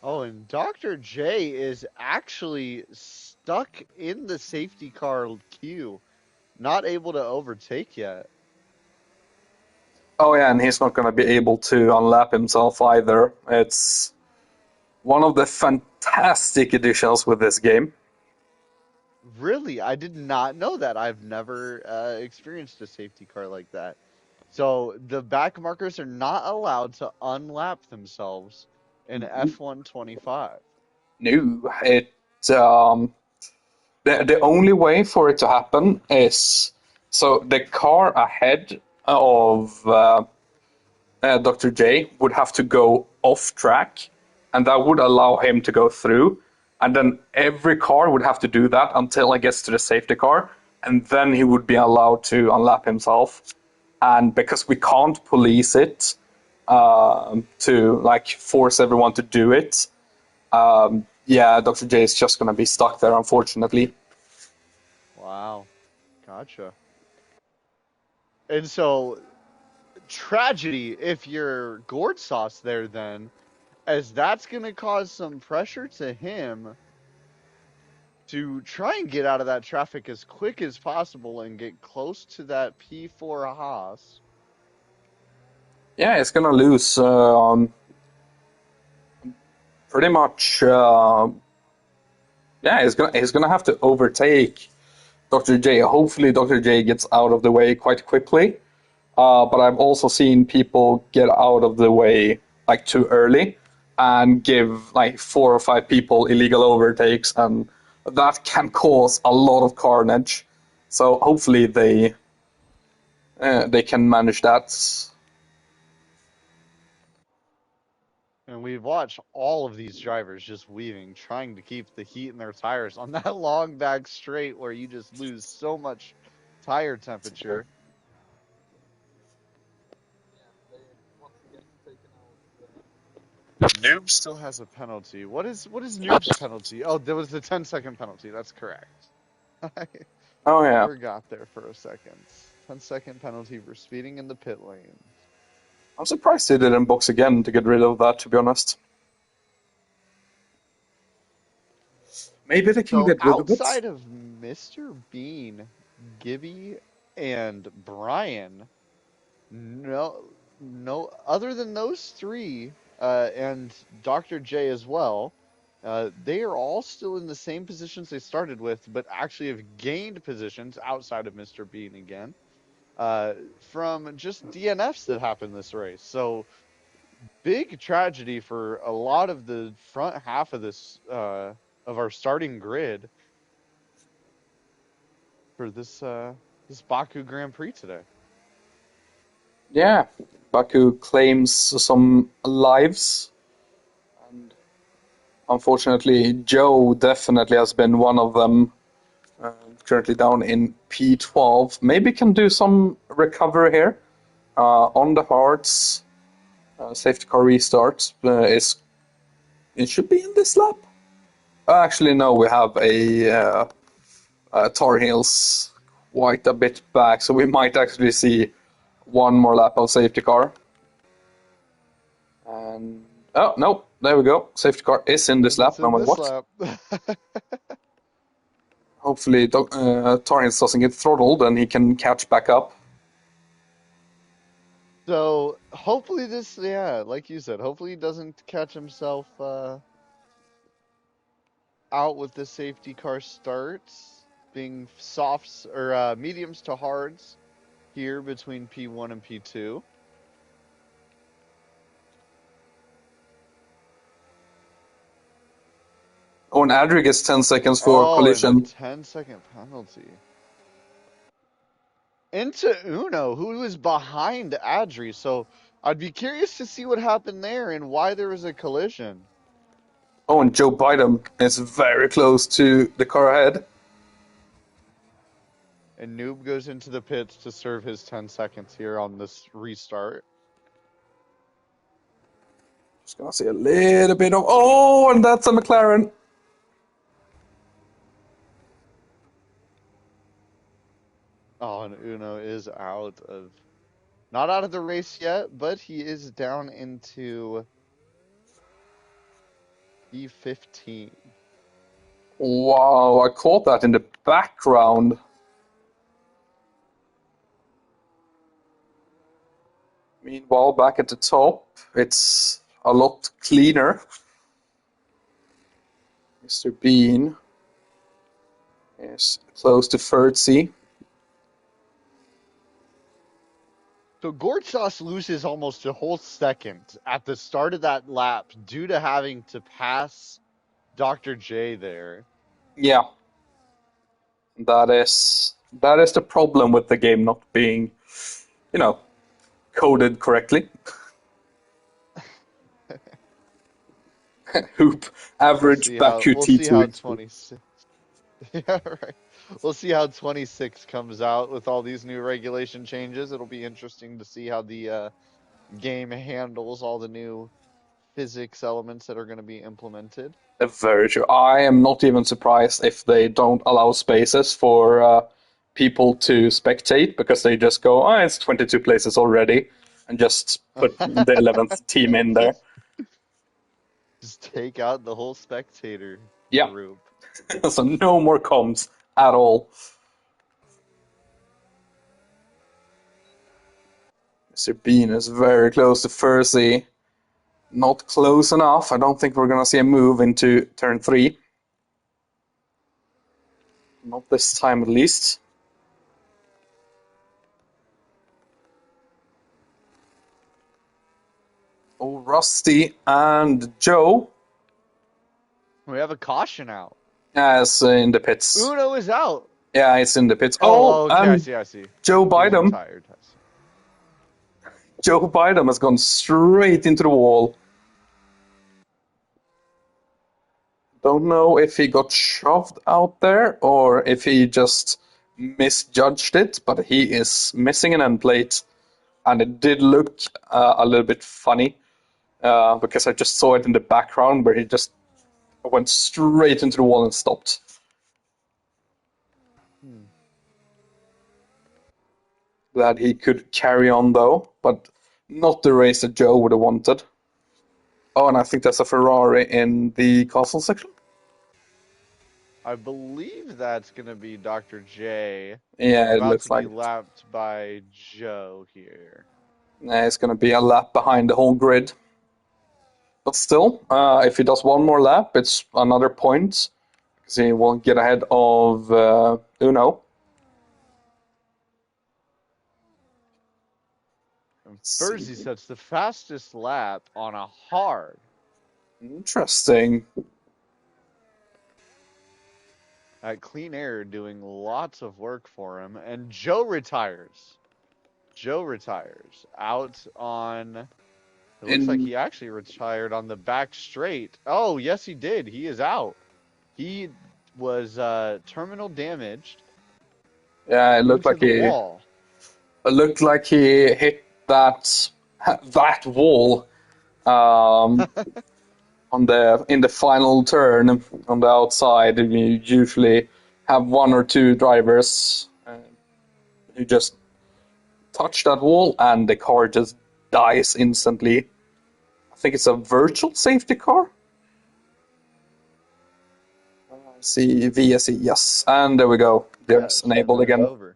Oh, and Dr. J is actually stuck in the safety car queue, not able to overtake yet. Oh yeah, and he's not going to be able to unlap himself either. It's one of the fantastic additions with this game. Really, I did not know that. I've never experienced a safety car like that. So the back markers are not allowed to unlap themselves in F125. No, the only way for it to happen is so the car ahead of Dr. J would have to go off track, and that would allow him to go through. And then every car would have to do that until it gets to the safety car. and then he would be allowed to unlap himself. And because we can't police it to like force everyone to do it, yeah, Dr. J is just gonna be stuck there, unfortunately. Wow. Gotcha. And so tragedy if you're gourd sauce there then, as that's going to cause some pressure to him to try and get out of that traffic as quick as possible and get close to that P4 Haas. Yeah, he's gonna lose pretty much. Yeah, he's gonna have to overtake Dr. J. Hopefully, Dr. J gets out of the way quite quickly. But I've also seen people get out of the way like too early and give like 4 or 5 people illegal overtakes, and that can cause a lot of carnage. So hopefully they can manage that. And we've watched all of these drivers just weaving, trying to keep the heat in their tires on that long back straight where you just lose so much tire temperature. Noob still has a penalty. What is Noob's penalty? Oh, there was the 10-second penalty. That's correct. I Oh yeah, forgot there for a second. 10-second penalty for speeding in the pit lane. I'm surprised they didn't box again to get rid of that. To be honest, maybe they can So get rid of it. outside of Mr. Bean, Gibby, and Brian, no, other than those three, and Dr. J as well, they are all still in the same positions they started with, but actually have gained positions outside of Mr. Bean again, from just DNFs that happened this race. So big tragedy for a lot of the front half of this, of our starting grid for this Baku Grand Prix today. Yeah, Baku claims some lives. And unfortunately, Joe definitely has been one of them. Currently down in P12. Maybe can do some recovery here. On the hearts, safety car restart is it should be in this lap. Actually, no, we have a Tar Heels quite a bit back, so we might actually see one more lap of safety car. And oh no, there we go. Safety car is in this And lap. it's No in matter this what. lap. Hopefully, Tar Heels doesn't get throttled and he can catch back up. So hopefully this, yeah, like you said, hopefully he doesn't catch himself out with the safety car starts, being softs or mediums to hards here between P1 and P2. Oh, and Adri gets 10 seconds for Oh, and a collision. 10-second penalty. Into Uno, who was behind Adri. So I'd be curious to see what happened there and why there was a collision. Oh, and Joe Biden is very close to the car ahead. And Noob goes into the pits to serve his 10 seconds here on this restart. Just gonna see a little bit of. Oh, and that's a McLaren. Oh, and Uno is not out of the race yet, but he is down into E15. Wow, I caught that in the background. Meanwhile, back at the top, it's a lot cleaner. Mr. Bean is close to 30. So Gortsas loses almost a whole second at the start of that lap due to having to pass Dr. J there. Yeah, that is the problem with the game not being, you know, coded correctly. Hoop We'll average see how Baku we'll see T2 how XP. 26. Yeah, right. We'll see how 26 comes out with all these new regulation changes. It'll be interesting to see how the game handles all the new physics elements that are going to be implemented. Very true. I am not even surprised if they don't allow spaces for people to spectate because they just go, oh, it's 22 places already, and just put the 11th team in there. just, just take out the whole spectator Yeah, group. so no more comms at all. Mr. Bean is very close to Furzy. Not close enough. I don't think we're going to see a move into turn 3. Not this time, at least. Oh, Rusty and Joe We have a caution out. as in the pits. Uno is out. Yeah, it's in the pits. Oh, Oh, okay, I see, I see. Joe He's Biden. retired. I see. Joe Biden has gone straight into the wall. Don't know if he got shoved out there or if he just misjudged it, but he is missing an end plate. And it did look a little bit funny because I just saw it in the background where he just went straight into the wall and stopped. Hmm. Glad he could carry on though, but not the race that Joe would have wanted. Oh, and I think there's a Ferrari in the castle section. I believe that's going to be Dr. J, Yeah, it about looks to be like it. lapped by Joe here. It's going to be a lap behind the whole grid. But still, if he does one more lap, it's another point because he will get ahead of Uno. And Let's Furzy see. sets the fastest lap on a hard. Interesting. At Clean Air doing lots of work for him. And Joe retires. Joe retires out on. It looks like In he actually retired on the back straight. Oh, yes, he did. He is out. He was terminal damaged yeah, into the wall. it looked like he hit that wall um, on the in the final turn on the outside. You usually have one or two drivers who just touch that wall and the car just dies instantly. I think it's a virtual safety car. See VSE, yes, and there we go. There's Yes, and enabled then it's again. over.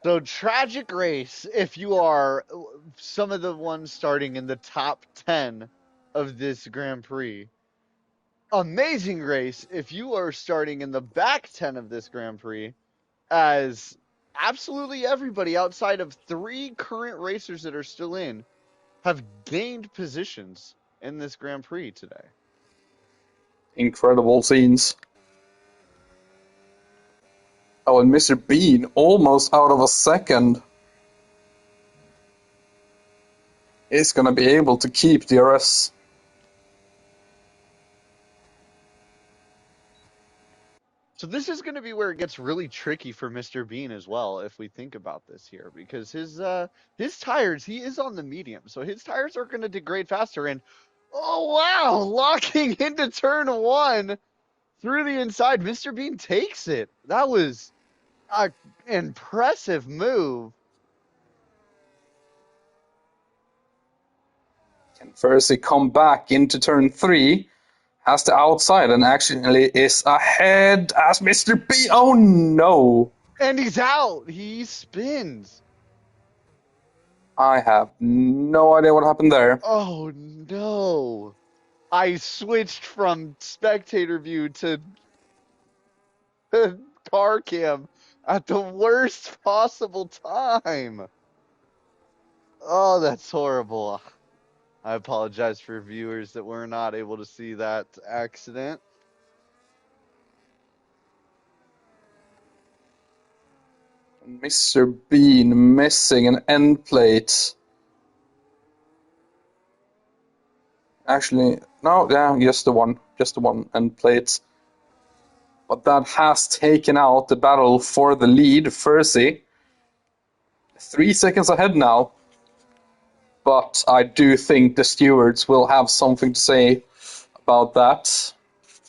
So tragic race if you are some of the ones starting in the top 10 of this Grand Prix. Amazing race if you are starting in the back 10 of this Grand Prix, as absolutely everybody outside of 3 current racers that are still in have gained positions in this Grand Prix today. Incredible scenes. Oh, and Mr. Bean almost out of a second is going to be able to keep DRS. So this is going to be where it gets really tricky for Mr. Bean as well, if we think about this here, because his tires, he is on the medium, so his tires are going to degrade faster. And oh wow, locking into turn 1 through the inside, Mr. Bean takes it. That was an impressive move. Can Furzy come back into turn 3? Has the outside and actually is ahead as Mr. Bean. Oh no! And he's out. He spins. I have no idea what happened there. Oh no. I switched from spectator view to car cam at the worst possible time. Oh, that's horrible. I apologize for viewers that were not able to see that accident. Mr. Bean missing an end plate. Actually, no, yeah, just the one end plate. But that has taken out the battle for the lead. Furzy, 3 seconds ahead now. But I do think the stewards will have something to say about that.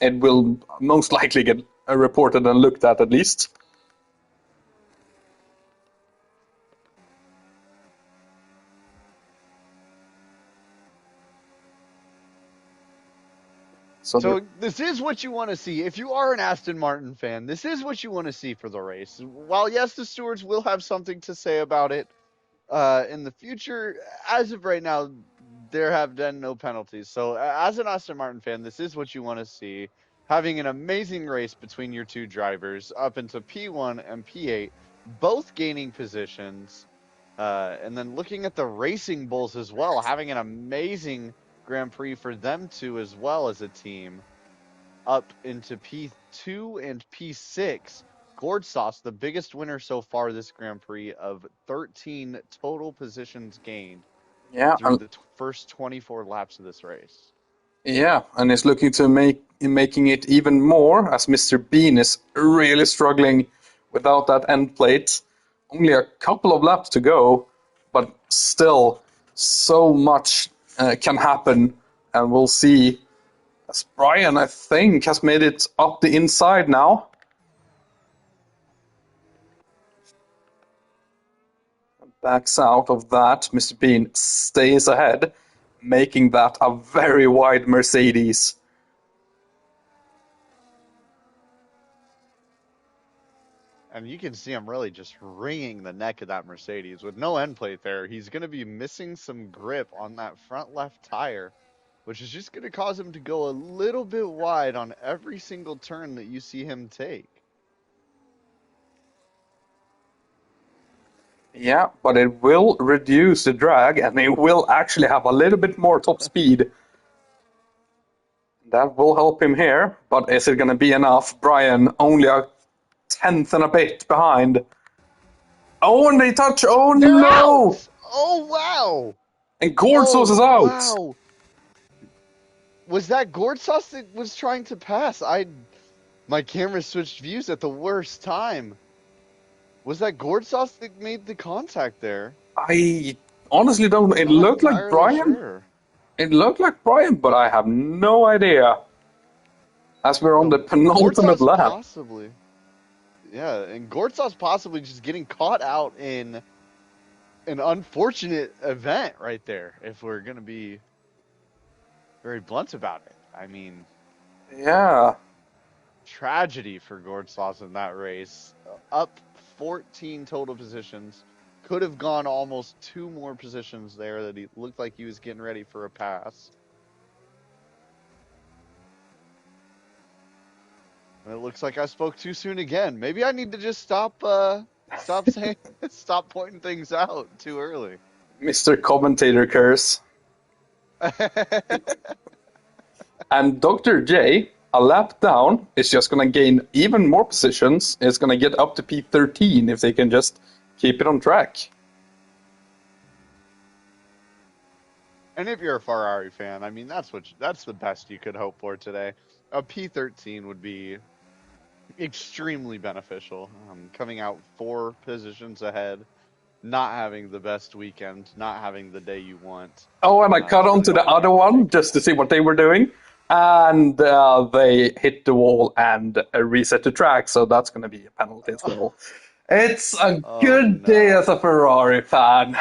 It will most likely get reported and looked at least. So this is what you want to see. If you are an Aston Martin fan, this is what you want to see for the race. While yes, the stewards will have something to say about it in the future, as of right now, there have been no penalties. So as an Aston Martin fan, this is what you want to see. Having an amazing race between your two drivers up into P1 and P8, both gaining positions. And then looking at the Racing Bulls as well, having an amazing Grand Prix for them two as well as a team up into P2 and P6. Gord Sauce, the biggest winner so far this Grand Prix of 13 total positions gained Yeah, through the first 24 laps of this race. yeah, and it's looking to making it even more as Mr. Bean is really struggling without that end plate. Only a couple of laps to go, but still, so much can happen, and we'll see. As Brian, I think, has made it up the inside now. Backs out of that. Mr. Bean stays ahead, making that a very wide Mercedes. And you can see him really just wringing the neck of that Mercedes. With no end plate there, he's going to be missing some grip on that front left tire, which is just going to cause him to go a little bit wide on every single turn that you see him take. Yeah, but it will reduce the drag and it will actually have a little bit more top speed. That will help him here, but is it going to be enough? Brian only a tenth and a bit behind. Oh, and they touch. Oh They're no! out! Oh, wow! And Gordsos Oh, is out. wow! Was that Gord Sauce that was trying to pass? My camera switched views at the worst time. Was that Gord Sauce that made the contact there? I honestly don't. I'm It not looked like entirely Brian. sure. It looked like Brian, but I have no idea. As we're on the So Gord penultimate Sauce lap. possibly. Yeah, and Gord Sauce possibly just getting caught out in an unfortunate event right there, if we're going to be very blunt about it. I mean, Yeah. tragedy for Gord Sauce in that race. Up 14 total positions. Could have gone almost two more positions there that he looked like he was getting ready for a pass. And it looks like I spoke too soon again. Maybe I need to just stop saying stop pointing things out too early. Mr. Commentator Curse. And Dr. J, a lap down, is just going to gain even more positions. It's going to get up to P13 if they can just keep it on track. And if you're a Ferrari fan, I mean that's the best you could hope for today. A P13 would be extremely beneficial. Coming out 4 positions ahead, not having the best weekend, not having the day you want. Oh, and I cut It's on really to all the you other have to one take. just to see what they were doing. And they hit the wall and reset the track, so that's going to be a penalty as well. It's a Oh good day no. as a Ferrari fan.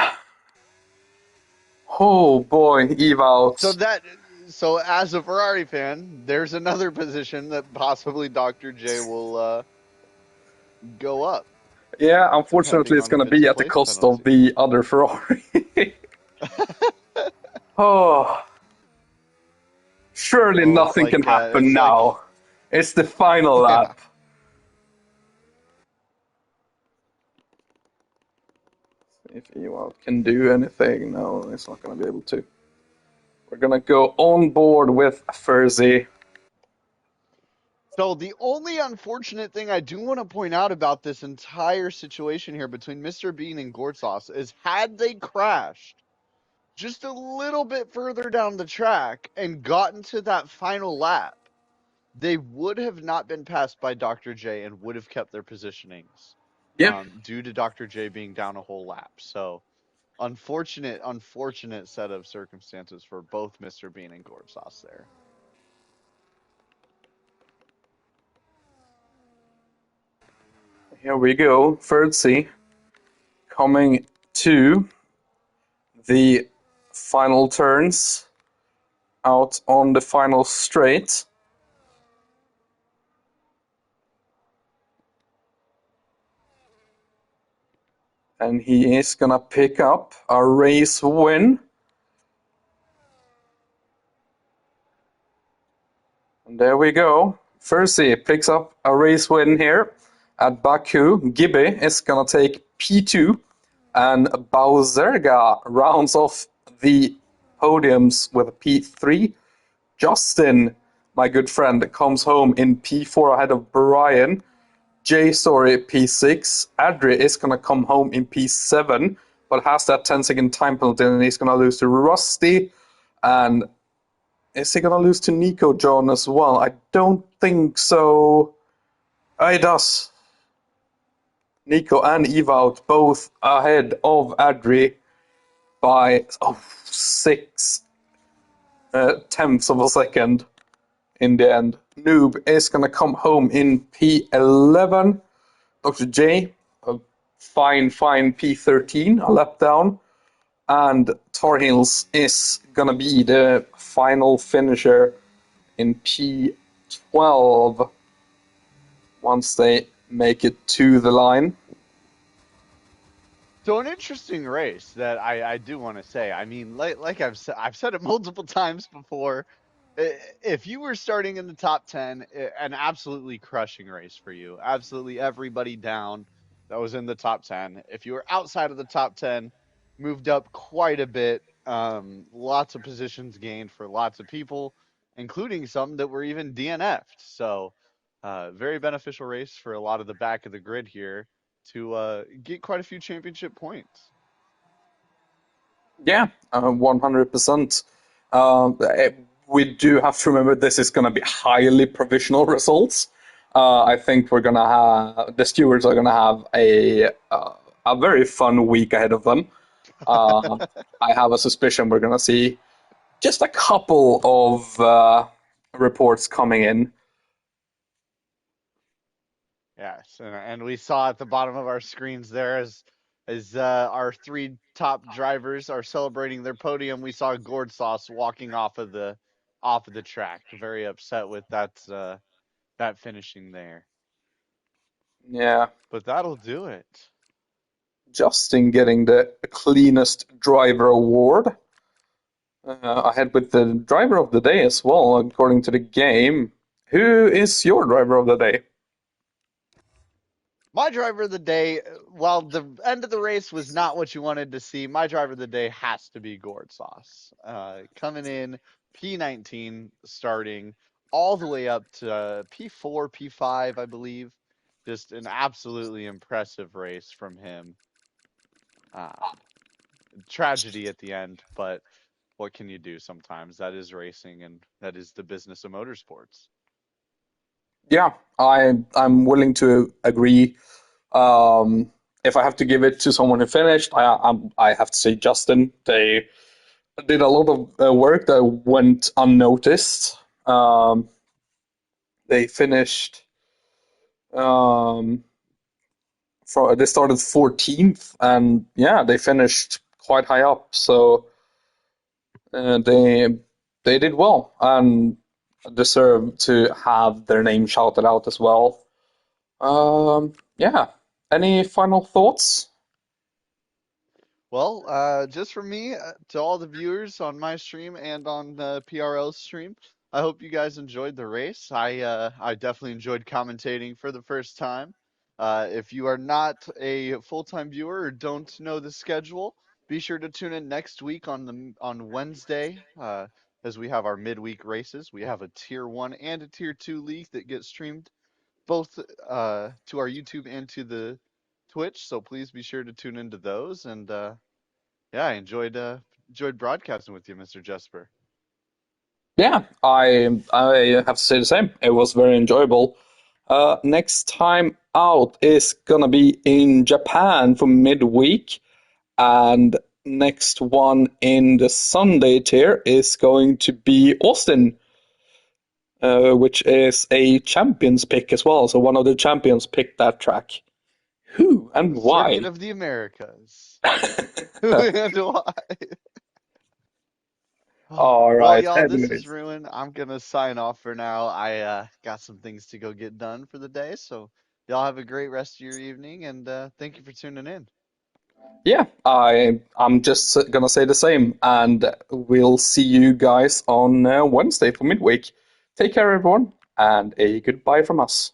Oh boy, Eve So out. that so as a Ferrari fan, there's another position that possibly Dr. J will go up, Yeah, unfortunately, depending it's on going if to it's be a at the place cost of penalty. the other Ferrari. Oh, surely Oh, nothing can happen it's like now. It's the final yeah. lap. If Ewald can do anything, no, he's not going to be able to. We're going to go on board with Furzy. So the only unfortunate thing I do want to point out about this entire situation here between Mr. Bean and Gortsauce is had they crashed, just a little bit further down the track and gotten to that final lap, they would have not been passed by Dr. J and would have kept their positionings Yeah. due to Dr. J being down a whole lap. So unfortunate set of circumstances for both Mr. Bean and Gourd Sauce there. Here we go. Third C coming to the final turns out on the final straight. And he is gonna pick up a race win. And there we go. Fersi picks up a race win here at Baku. Gibby is gonna take P2, and Bauzerga rounds off the podiums with a P3. Justin, my good friend, comes home in P4 ahead of Brian. Jay Story P6. Adri is gonna come home in P7, but has that 10-second time penalty, and he's gonna lose to Rusty. And is he gonna lose to Nico John as well? I don't think so. He does. Nico and Evout both ahead of Adri by 6 tenths of a second in the end. Noob is gonna come home in P11. Dr. J, a fine P13, a lap down. And Tar Heels is gonna be the final finisher in P12 once they make it to the line. So an interesting race that I do want to say. I mean, like I've said it multiple times before. If you were starting in the top 10, an absolutely crushing race for you. Absolutely everybody down that was in the top 10. If you were outside of the top 10, moved up quite a bit. Lots of positions gained for lots of people, including some that were even DNF'd. So, very beneficial race for a lot of the back of the grid here to get quite a few championship points. Yeah, 100%. We do have to remember this is going to be highly provisional results. I think we're going to have the stewards are going to have a very fun week ahead of them. Uh, I have a suspicion we're going to see just a couple of reports coming in. Yes, and we saw at the bottom of our screens there as our three top drivers are celebrating their podium. We saw Gourd Sauce walking off of the track, very upset with that finishing there. Yeah, But that'll do it. Justin getting the cleanest driver award. Ahead with the driver of the day as well, according to the game. Who is your driver of the day? My driver of the day, while the end of the race was not what you wanted to see, my driver of the day has to be Gourd Sauce. Coming in P19, starting all the way up to P4, P5, I believe. Just an absolutely impressive race from him. Um, Tragedy at the end, but what can you do sometimes? That is racing and that is the business of motorsports. Yeah, I'm willing to agree. Um, if I have to give it to someone who finished, I have to say Justin. They did a lot of work that went unnoticed. They finished. Um, they started 14th, and yeah, they finished quite high up. So uh, they they did well and deserve to have their name shouted out as well. Yeah. Any final thoughts? Well, just from me to all the viewers on my stream and on PRL's stream, I hope you guys enjoyed the race. I definitely enjoyed commentating for the first time. If you are not a full-time viewer or don't know the schedule, be sure to tune in next week on Wednesday as we have our midweek races. We have a Tier 1 and a Tier 2 league that gets streamed both to our YouTube and to the Twitch, so please be sure to tune into those. And yeah, I enjoyed enjoyed broadcasting with you, Mr. Jesper. Yeah, I have to say the same. It was very enjoyable. Next time out is gonna be in Japan for midweek, and next one in the Sunday tier is going to be Austin, which is a champions pick as well. So one of the champions picked that track. Who and Circuit why? of the Americas. Who and why? All Well, right. y'all, this is Anyways, Ruin. I'm gonna sign off for now. I got some things to go get done for the day, so y'all have a great rest of your evening, and thank you for tuning in. yeah, I'm just gonna say the same, and we'll see you guys on Wednesday for midweek. Take care, everyone, and a goodbye from us.